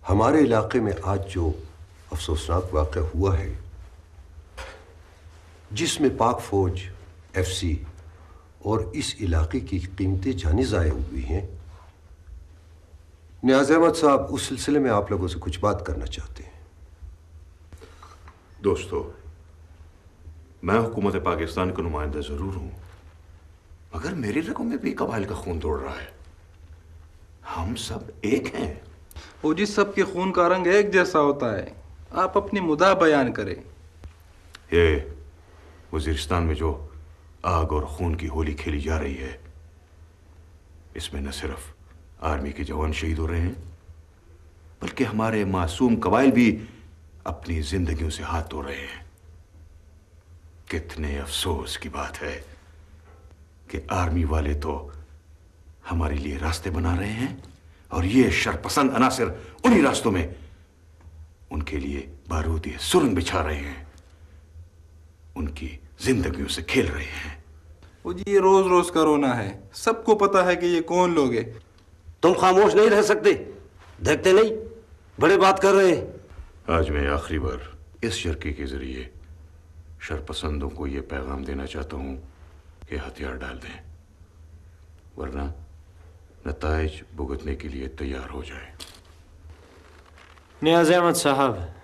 हमारे इलाके में आज जो अफसोसनाक वाक़या हुआ है, जिसमें पाक फौज, एफसी और इस इलाके की कीमती जानें ज़ाया हुई हैं, नियाज़ अहमद साहब उस सिलसिले में आप लोगों से कुछ बात करना चाहते हैं। दोस्तों, मैं हुकूमत पाकिस्तान का नुमाइंदा जरूर हूं, मगर मेरी रगों में भी कबाइल का खून दौड़ रहा है। हम सब एक हैं। वो जिस सब के खून का रंग एक जैसा होता है, आप अपनी मुद्दा बयान करें। ये वजीरिस्तान में जो आग और खून की होली खेली जा रही है, इसमें न सिर्फ आर्मी के जवान शहीद हो रहे हैं, बल्कि हमारे मासूम कबाइल भी अपनी जिंदगियों से हाथ धो रहे हैं। कितने अफसोस की बात है कि आर्मी वाले तो हमारे लिए रास्ते बना रहे हैं और ये शरपसंद अनासिर उन्हीं रास्तों में उनके लिए बारूदी सुरंग बिछा रहे हैं, उनकी जिंदगियों से खेल रहे हैं। वो जी ये रोज रोज का रोना है, सबको पता है कि ये कौन लोग हैं। तुम खामोश नहीं रह सकते, देखते नहीं बड़े बात कर रहे हैं। आज मैं आखिरी बार इस जरके के जरिए शरपसंदों को यह पैगाम देना चाहता हूं कि हथियार डाल दें, वरना नताइज भुगतने के लिए तैयार हो जाए। नियाज़ अहमद साहब,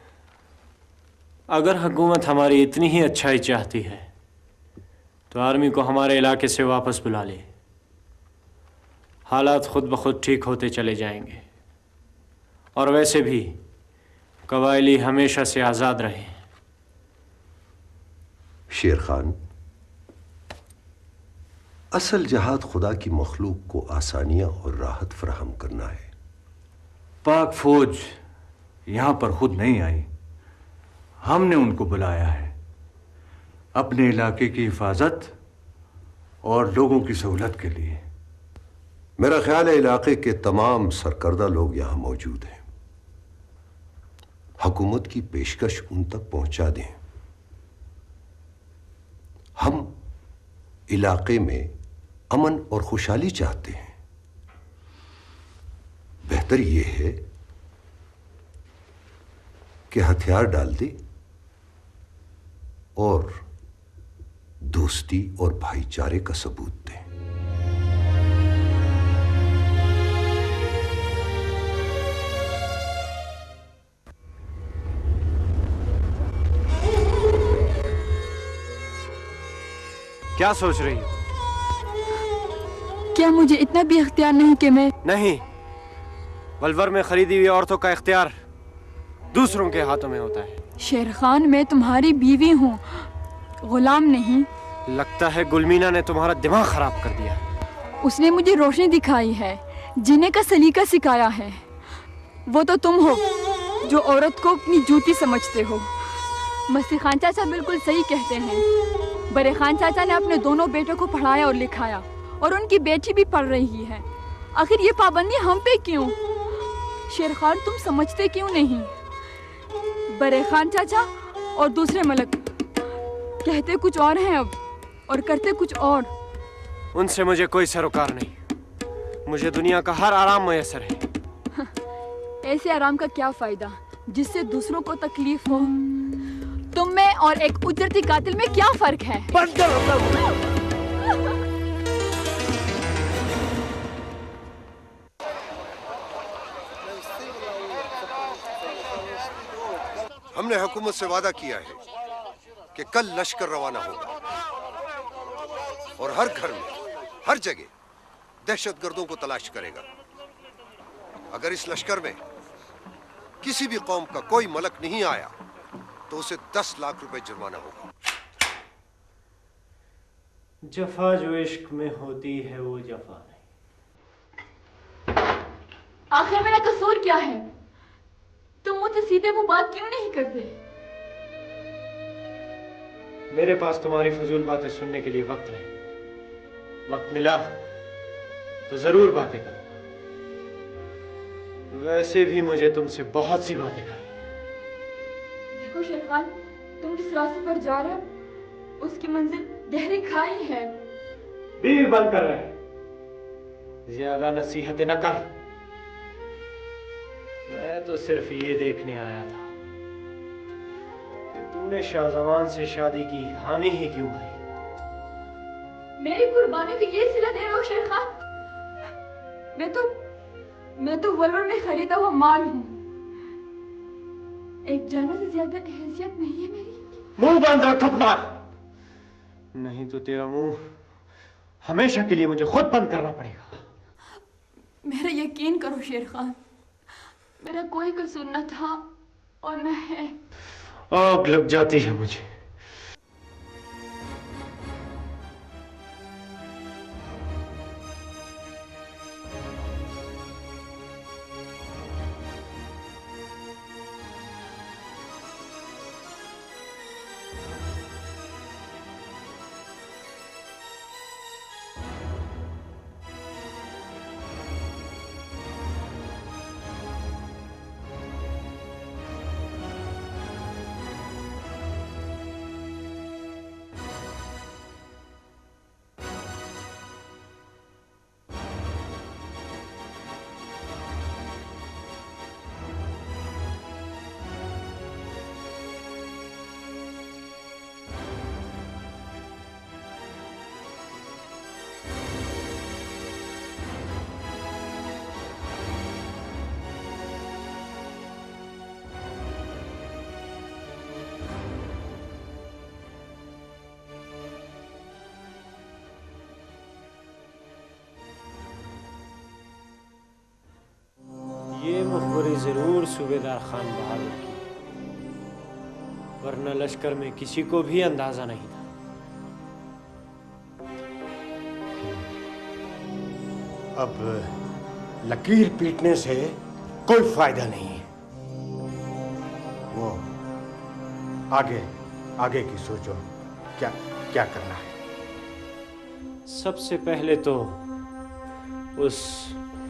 अगर हुकूमत हमारी इतनी ही अच्छाई चाहती है तो आर्मी को हमारे इलाके से वापस बुला ले। हालात खुद ब खुद ठीक होते चले जाएंगे और वैसे भी कबायली हमेशा से आज़ाद रहे। शेर खान, असल जहाद खुदा की मखलूक को आसानियां और राहत फराहम करना है। पाक फौज यहां पर खुद नहीं आई, हमने उनको बुलाया है अपने इलाके की हिफाजत और लोगों की सहूलत के लिए। मेरा ख्याल है इलाके के तमाम सरकर्दा लोग यहां मौजूद हैं, हुकूमत की पेशकश उन तक पहुंचा दें। हम इलाके में अमन और खुशहाली चाहते हैं। बेहतर यह है कि हथियार डाल दे और दोस्ती और भाईचारे का सबूत दें। क्या सोच रही हो? क्या मुझे इतना भी इख्तियार नहीं कि मैं नहीं, वलवर में खरीदी हुई औरतों का इख्तियार दूसरों के हाथों में होता है। शेर खान, मैं तुम्हारी बीवी हूँ, गुलाम नहीं। लगता है गुलमीना ने तुम्हारा दिमाग खराब कर दिया। उसने मुझे रोशनी दिखाई है, जीने का सलीका सिखाया है। वो तो तुम हो जो औरत को अपनी जूती समझते हो। मसी खान चाचा बिल्कुल सही कहते हैं। बड़े खान चाचा ने अपने दोनों बेटों को पढ़ाया और लिखाया और उनकी बेटी भी पढ़ रही है। आखिर ये पाबंदी हम पे क्यों? शेर खान, तुम समझते क्यों नहीं? बड़े खान चाचा और दूसरे मलक कहते कुछ और हैं अब और करते कुछ और। उनसे मुझे कोई सरोकार नहीं। मुझे दुनिया का हर आराम मैसर है। ऐसे आराम का क्या फायदा जिससे दूसरों को तकलीफ हो? तुम में और एक उजरती कातिल में क्या फर्क है? बंद करो। हमने हुकूमत से वादा किया है कि कल लश्कर रवाना होगा और हर घर में, हर जगह दहशतगर्दों को तलाश करेगा। अगर इस लश्कर में किसी भी कौम का कोई मलक नहीं आया तो उसे 10 लाख रुपए जुर्माना होगा। जफा जो इश्क में होती है वो जफा नहीं। आखिर मेरा कसूर क्या है? तुम मुझसे सीधे वो बात क्यों नहीं करते? मेरे पास तुम्हारी फजूल बातें सुनने के लिए वक्त नहीं। वक्त मिला तो जरूर बातें करूंगा। वैसे भी मुझे तुमसे बहुत सी बातें करनी। देखो शेर खान, तुम जिस रास्ते पर जा रहे हो उसकी मंजिल गहरी खाई है। बीवी बंद कर रहे, ज्यादा नसीहतें न कर। मैं तो सिर्फ ये देखने आया था कि तुमने शाहजमान से शादी की हामी ही क्यों भरी। मेरी कुर्बानी को ये सिला दे रहे हो शेर खान? मैं तो वलवर में खरीदा हुआ माल हूँ। एक जानवर से ज्यादा हैसियत नहीं है मेरी। मुंह बंद रख अपना, नहीं तो तेरा मुंह हमेशा के लिए मुझे खुद बंद करना पड़ेगा। मेरा यकीन करो शेर खान, मेरा कोई कसूर न था और न है। आग लग जाती है मुझे। ये मुखबरी जरूर सूबेदार खान बहादुर की, वरना लश्कर में किसी को भी अंदाजा नहीं था। अब लकीर पीटने से कोई फायदा नहीं है। वो आगे आगे की सोचो, क्या क्या करना है। सबसे पहले तो उस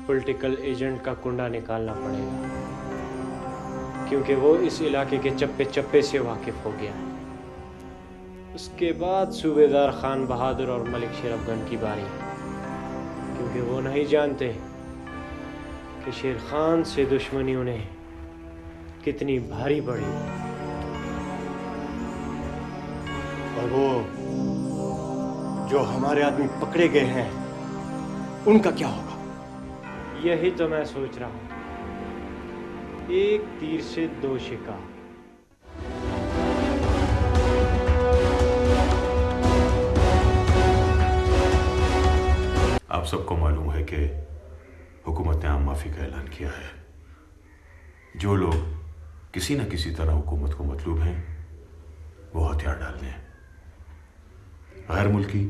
पॉलिटिकल एजेंट का कुंडा निकालना पड़ेगा, क्योंकि वो इस इलाके के चप्पे चप्पे से वाकिफ हो गया है। उसके बाद सूबेदार खान बहादुर और मलिक शेर अफगन की बारी, क्योंकि वो नहीं जानते कि शेर खान से दुश्मनी उन्हें कितनी भारी पड़ी। और वो जो हमारे आदमी पकड़े गए हैं उनका क्या होगा? यही तो मैं सोच रहा हूं, एक तीर से दो शिकार। आप सबको मालूम है कि हुकूमत ने आम माफी का ऐलान किया है। जो लोग किसी न किसी तरह हुकूमत को मतलूब हैं वो हथियार डाल दें। गैर मुल्की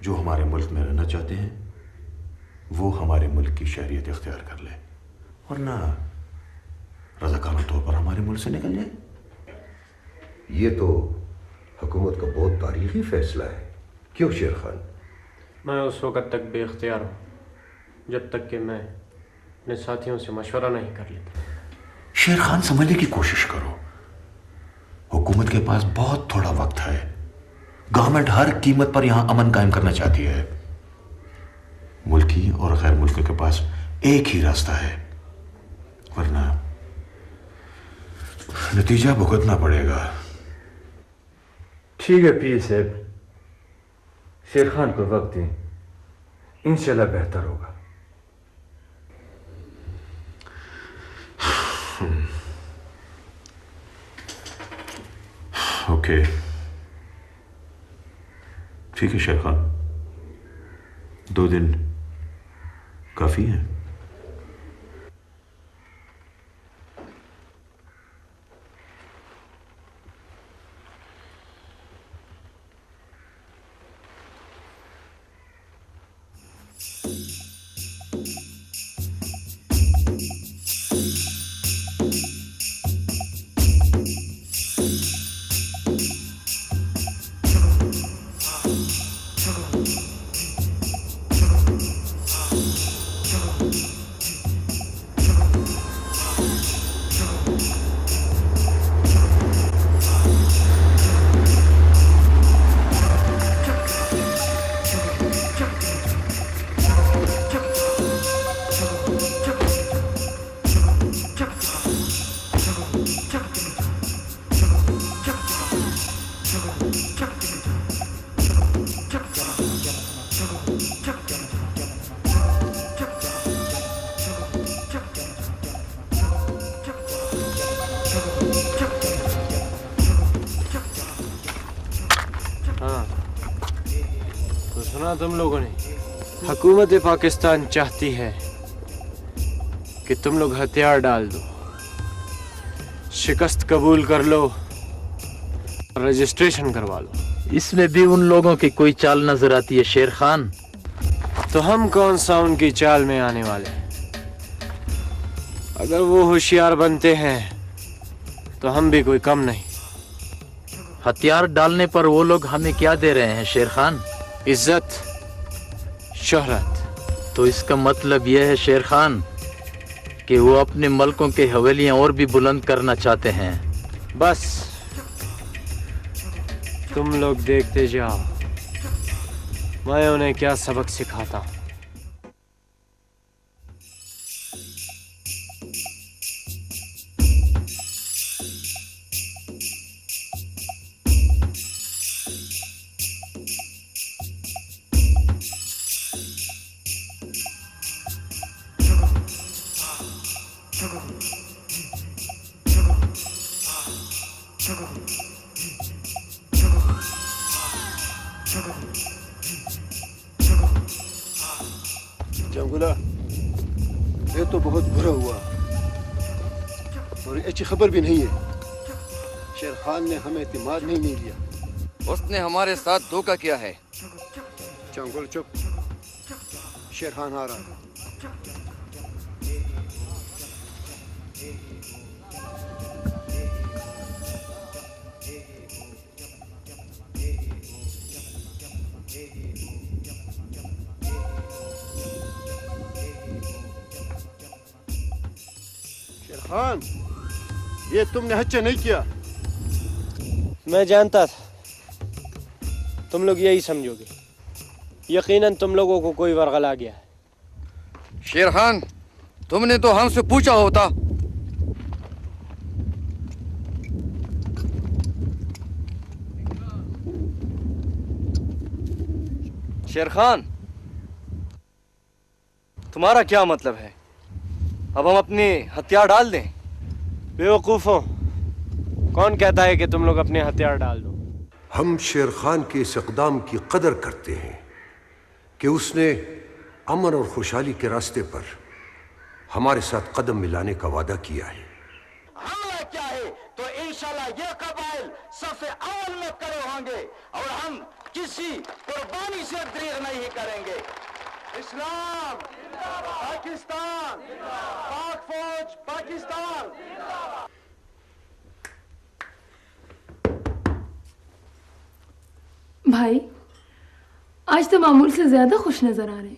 जो हमारे मुल्क में रहना चाहते हैं वो हमारे मुल्क की शहरियत इख्तियार कर ले, वरना रज़ाकाना तौर पर हमारे मुल्क से निकल जाए। ये तो हुकूमत का बहुत तारीखी फैसला है। क्यों शेर खान? मैं उस वक़्त तक बेख्तियार हूँ जब तक कि मैं अपने साथियों से मशवरा नहीं कर लेता। शेर खान समझने की कोशिश करो, हुकूमत के पास बहुत थोड़ा वक्त है। गवर्नमेंट हर कीमत पर यहां अमन कायम करना चाहती है। मुल्की और गैर मुल्की के पास एक ही रास्ता है, वरना नतीजा भुगतना पड़ेगा। ठीक है पीर साहब, शेर खान को वक्त दें, इंशाल्लाह बेहतर होगा। ओके, ठीक है शेर खान, 2 दिन काफी है। तुम लोगों ने, हुकूमत पाकिस्तान चाहती है कि तुम लोग हथियार डाल दो, शिकस्त कबूल कर लो, रजिस्ट्रेशन करवा लो। इसमें भी उन लोगों की कोई चाल नजर आती है शेर खान। तो हम कौन सा उनकी चाल में आने वाले हैं? अगर वो होशियार बनते हैं तो हम भी कोई कम नहीं। हथियार डालने पर वो लोग हमें क्या दे रहे हैं शेर खान? इज्जत, शोहरत। तो इसका मतलब यह है शेर खान कि वो अपने मुल्कों के हवेलियां और भी बुलंद करना चाहते हैं। बस तुम लोग देखते जाओ मैं उन्हें क्या सबक सिखाता हूं। ये तो बहुत बुरा हुआ और अच्छी खबर भी नहीं है। शेर खान ने हमें एतमाद नहीं दिया। उसने हमारे साथ धोखा किया है। चंगुल चुप, शेर खान आ रहा है। शेर खान, ये तुमने अच्छा नहीं किया। मैं जानता था तुम लोग यही समझोगे। यकीनन तुम लोगों को कोई वरगला गया है। शेर खान, तुमने तो हमसे पूछा होता। शेर खान, तुम्हारा क्या मतलब है? अब हम अपने हथियार डाल दें? बेवकूफों, कौन कहता है कि तुम लोग अपने हथियार डाल दो? हम शेर खान के इस इक़दाम की कदर करते हैं कि उसने अमन और खुशहाली के रास्ते पर हमारे साथ कदम मिलाने का वादा किया है। हमला क्या है तो इंशाल्लाह ये कबाइल सबसे अव्वल में खड़े होंगे और हम किसी कुर्बानी से देर नहीं करेंगे। इस्लाम पाकिस्तान, पाक फौज पाकिस्तान। भाई, आज तो मामूल से ज्यादा खुश नजर आ रहे हैं।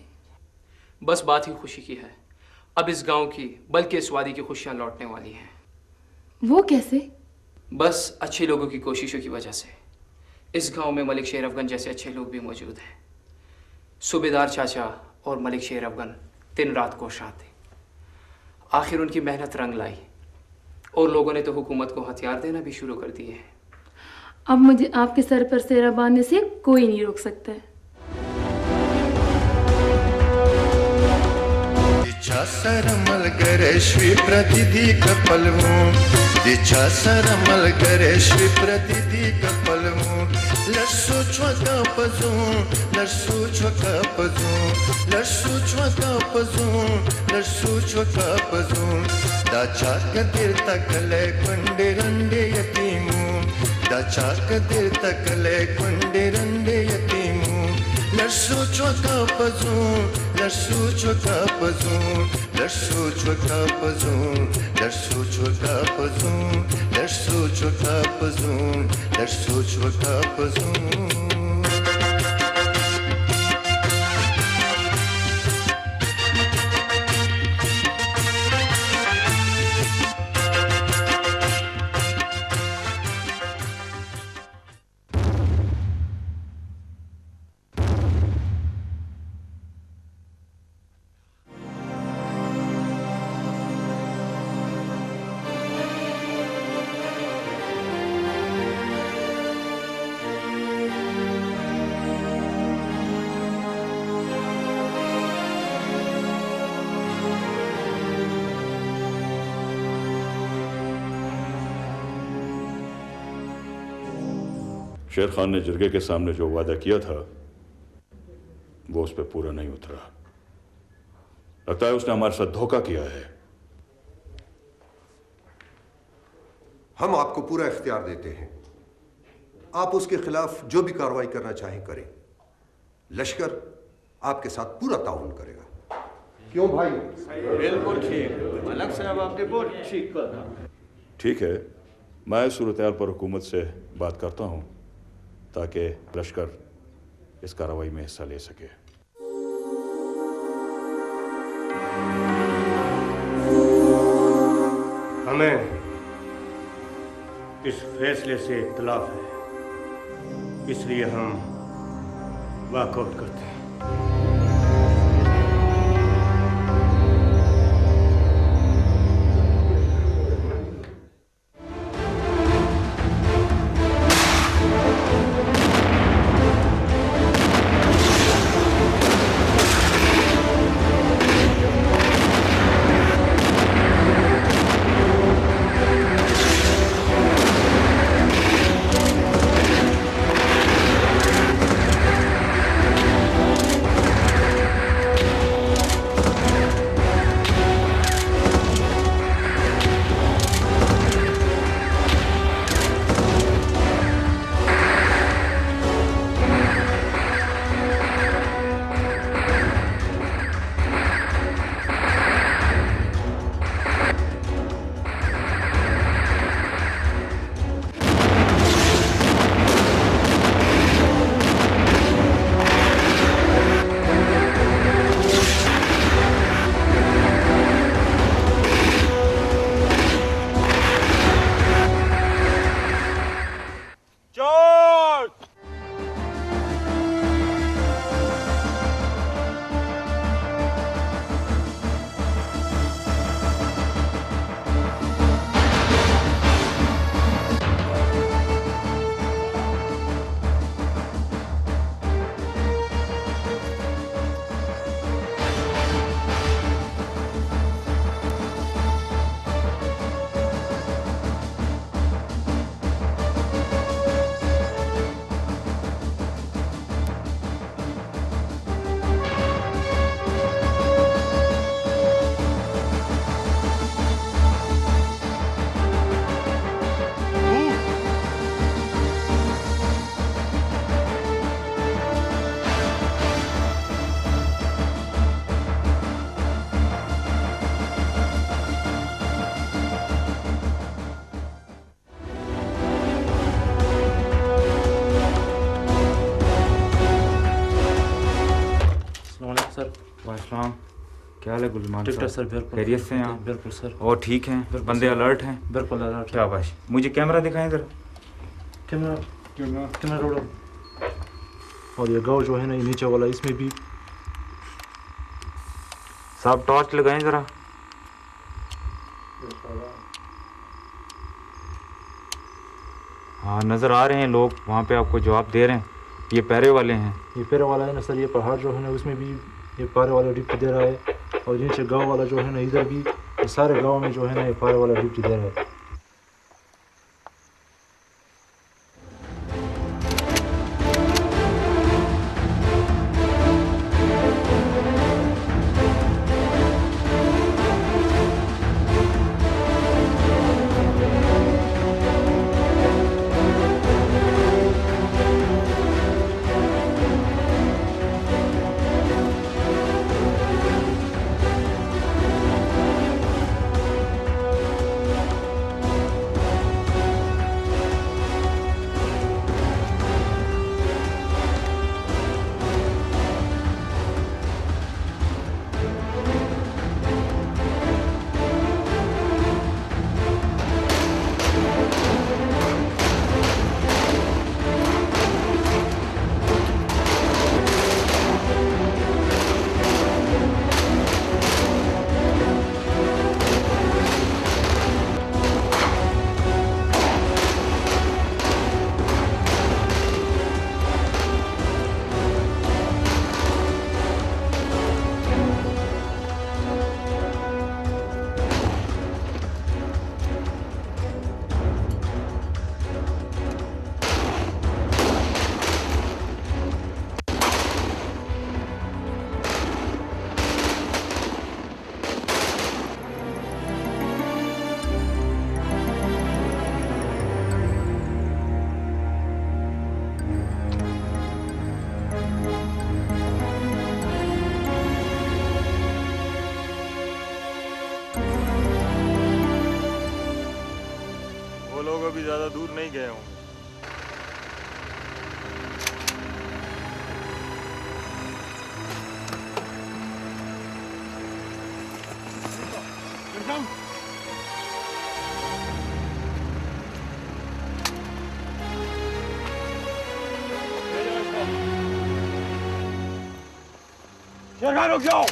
बस बात ही खुशी की है। अब इस गांव की बल्कि इस वादी की खुशियां लौटने वाली हैं। वो कैसे? बस अच्छे लोगों की कोशिशों की वजह से। इस गांव में मलिक शेर अफगन जैसे अच्छे लोग भी मौजूद हैं। सूबेदार चाचा और मलिक शेर अफगन दिन रात कोशां थे। आखिर उनकी मेहनत रंग लाई और लोगों ने तो हुकूमत को हथियार देना भी शुरू कर दिए हैं। अब मुझे आपके सर पर सेहरा बांधने से कोई नहीं रोक सकता है। दिछा सरमल गरेश्वी प्रतिधि कपलवू, दिछा सरमल गरेश्वी प्रतिधि कपलवू, लर्सु छ्वका पजू, लर्सु छ्वका पजू, लर्सु छ्वका पजू, लर्सु छ्वका पजू, दाचा कदिर तकले कुंडे रंडे यतीमू, दाचा कदिर तकले कुंडे रंडे यतीमू, लर्सु छ्वका पजू, लर्सु छ्वका पजू, लर्सु छ्वका पजू, लर्सु छ्वका पजू, लर्सु छ्वका पजू, लर्सु छ्वका पजू। शेर खान ने जिरगे के सामने जो वादा किया था वो उस पर पूरा नहीं उतरा। लगता है उसने हमारे साथ धोखा किया है। हम आपको पूरा इख्तियार देते हैं। आप उसके खिलाफ जो भी कार्रवाई करना चाहें करें। लश्कर आपके साथ पूरा ताउन करेगा। क्यों भाई? बिल्कुल ठीक। मलक साहब आपने बहुत ठीक कहा। ठीक है, मैं इस सूरत-ए-हाल पर हुकूमत से बात करता हूं ताकि लश्कर इस कार्रवाई में हिस्सा ले सके। हमें इस फैसले से इख्तिलाफ है, इसलिए हम वॉकआउट करते हैं। क्या हाल है गुलमान ठीक है साहब? सर, बिल्कुल खैरियत से हैं आप? बिल्कुल सर। और ठीक हैं? बिल्कुल बंदे सर। अलर्ट हैं? बिल्कुल अलर्ट। शाबाश। मुझे कैमरा दिखाएं जरा। Camera road. और ये गाँव जो है ना, ये नीचे वाला, इसमें भी साहब टॉर्च लगाएं जरा। हाँ नज़र आ रहे हैं लोग वहाँ पे आपको जवाब दे रहे हैं। ये पैरे वाले हैं। ये पैरे वाला है ना सर, ये पहाड़ जो है ना उसमें भी ये पारे वाला डिप्टी दे रहा है, और नीचे गांव वाला जो है ना इधर भी, ये सारे गांव में जो है ना ये पारे वाला डिप्टी दे रहा है। अभी ज्यादा दूर नहीं गए हूँ। शेरखान रुक जाओ।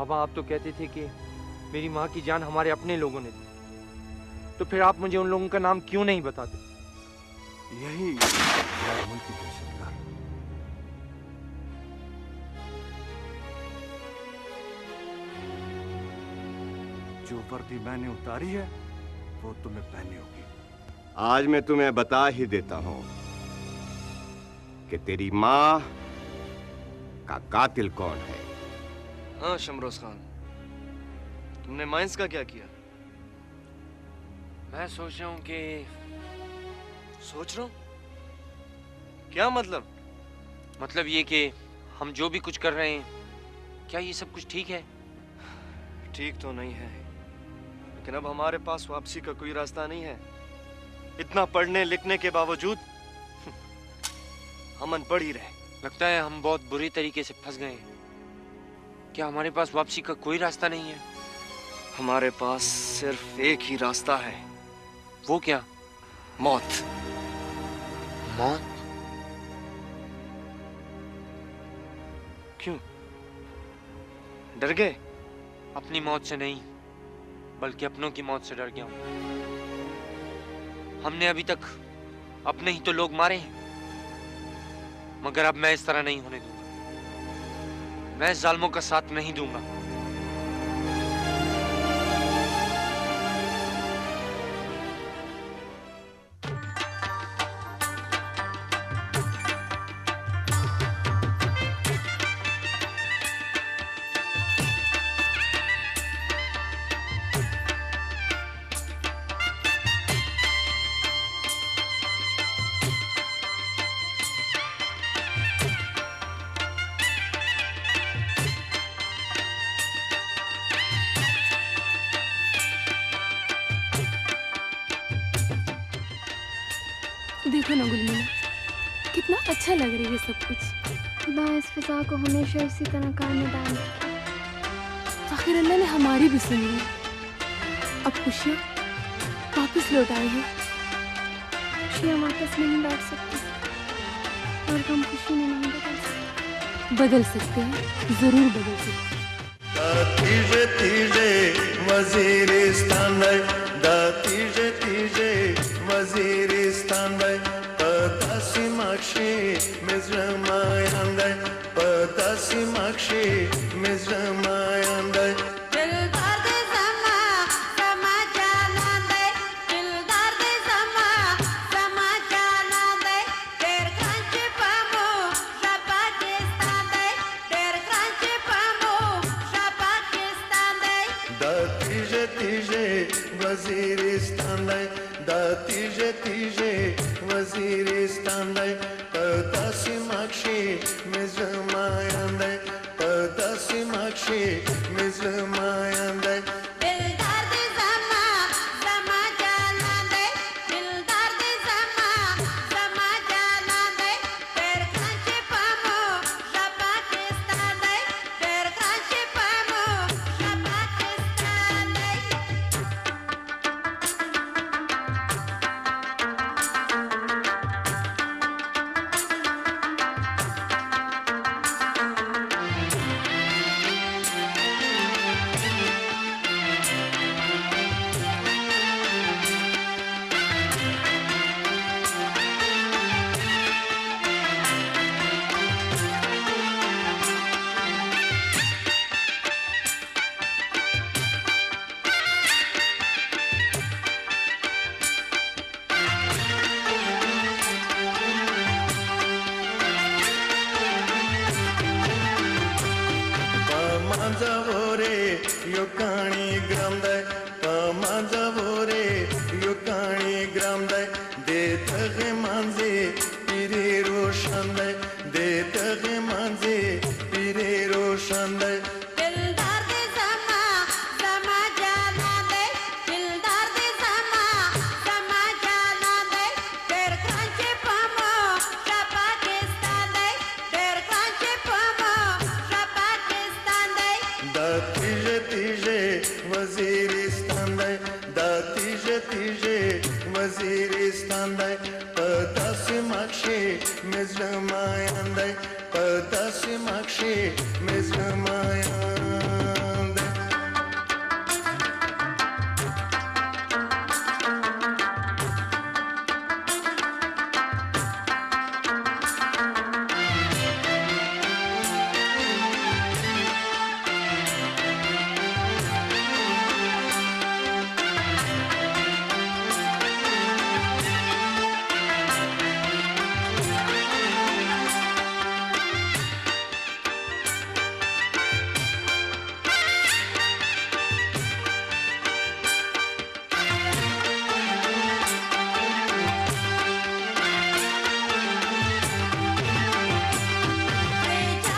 बाबा आप तो कहते थे कि मेरी माँ की जान हमारे अपने लोगों ने दी, तो फिर आप मुझे उन लोगों का नाम क्यों नहीं बताते? यही हमारे मुल्क की दहशतगर्द। जो वर्दी मैंने उतारी है वो तुम्हें पहनी होगी। आज मैं तुम्हें बता ही देता हूं कि तेरी माँ का कातिल कौन है। हाँ शमरोज खान, तुमने माइंस का क्या किया? मैं सोच रहा हूँ कि सोच रहा हूँ? क्या मतलब? मतलब ये कि हम जो भी कुछ कर रहे हैं, क्या ये सब कुछ ठीक है? ठीक तो नहीं है, लेकिन अब हमारे पास वापसी का कोई रास्ता नहीं है। इतना पढ़ने लिखने के बावजूद हम अनपढ़ ही रहे। लगता है हम बहुत बुरी तरीके से फंस गए। क्या हमारे पास वापसी का कोई रास्ता नहीं है? हमारे पास सिर्फ एक ही रास्ता है। वो क्या? मौत। मौत? क्यों, डर गए? अपनी मौत से नहीं, बल्कि अपनों की मौत से डर गया हूं। हमने अभी तक अपने ही तो लोग मारे हैं, मगर अब मैं इस तरह नहीं होने दूंगा। मैं जालिमों का साथ नहीं दूंगा। देखो ना गुलमीना, कितना अच्छा लग रही है सब कुछ। खुदा इस फिजा को हमेशा इसी तरह कायम रखे। आखिर अल्लाह ने हमारी भी सुनी है। अब खुशियाँ वापस लौट आई है। खुशियाँ वापस नहीं लौट सकती और हम खुशी में नहीं बदल सकते। बदल सकते हैं, जरूर बदल सकते हैं। तीजे तीजे वजीरिस्तान तीजे तीजे वजीरिस्तान पदासी माक्षी मिज़्रमायंद पदासी माक्षी मिज़्रमायंद वजीरिस्तान तीजे तीजे वजीरिस्तान पदासी माक्षी मिज़्रमायंद पदासी माक्षी मिज़्रमायंद वजीरिस्तान पदासी माक्षी मिज़्रमायंद पदासी माक्षी मिज़्रमायंद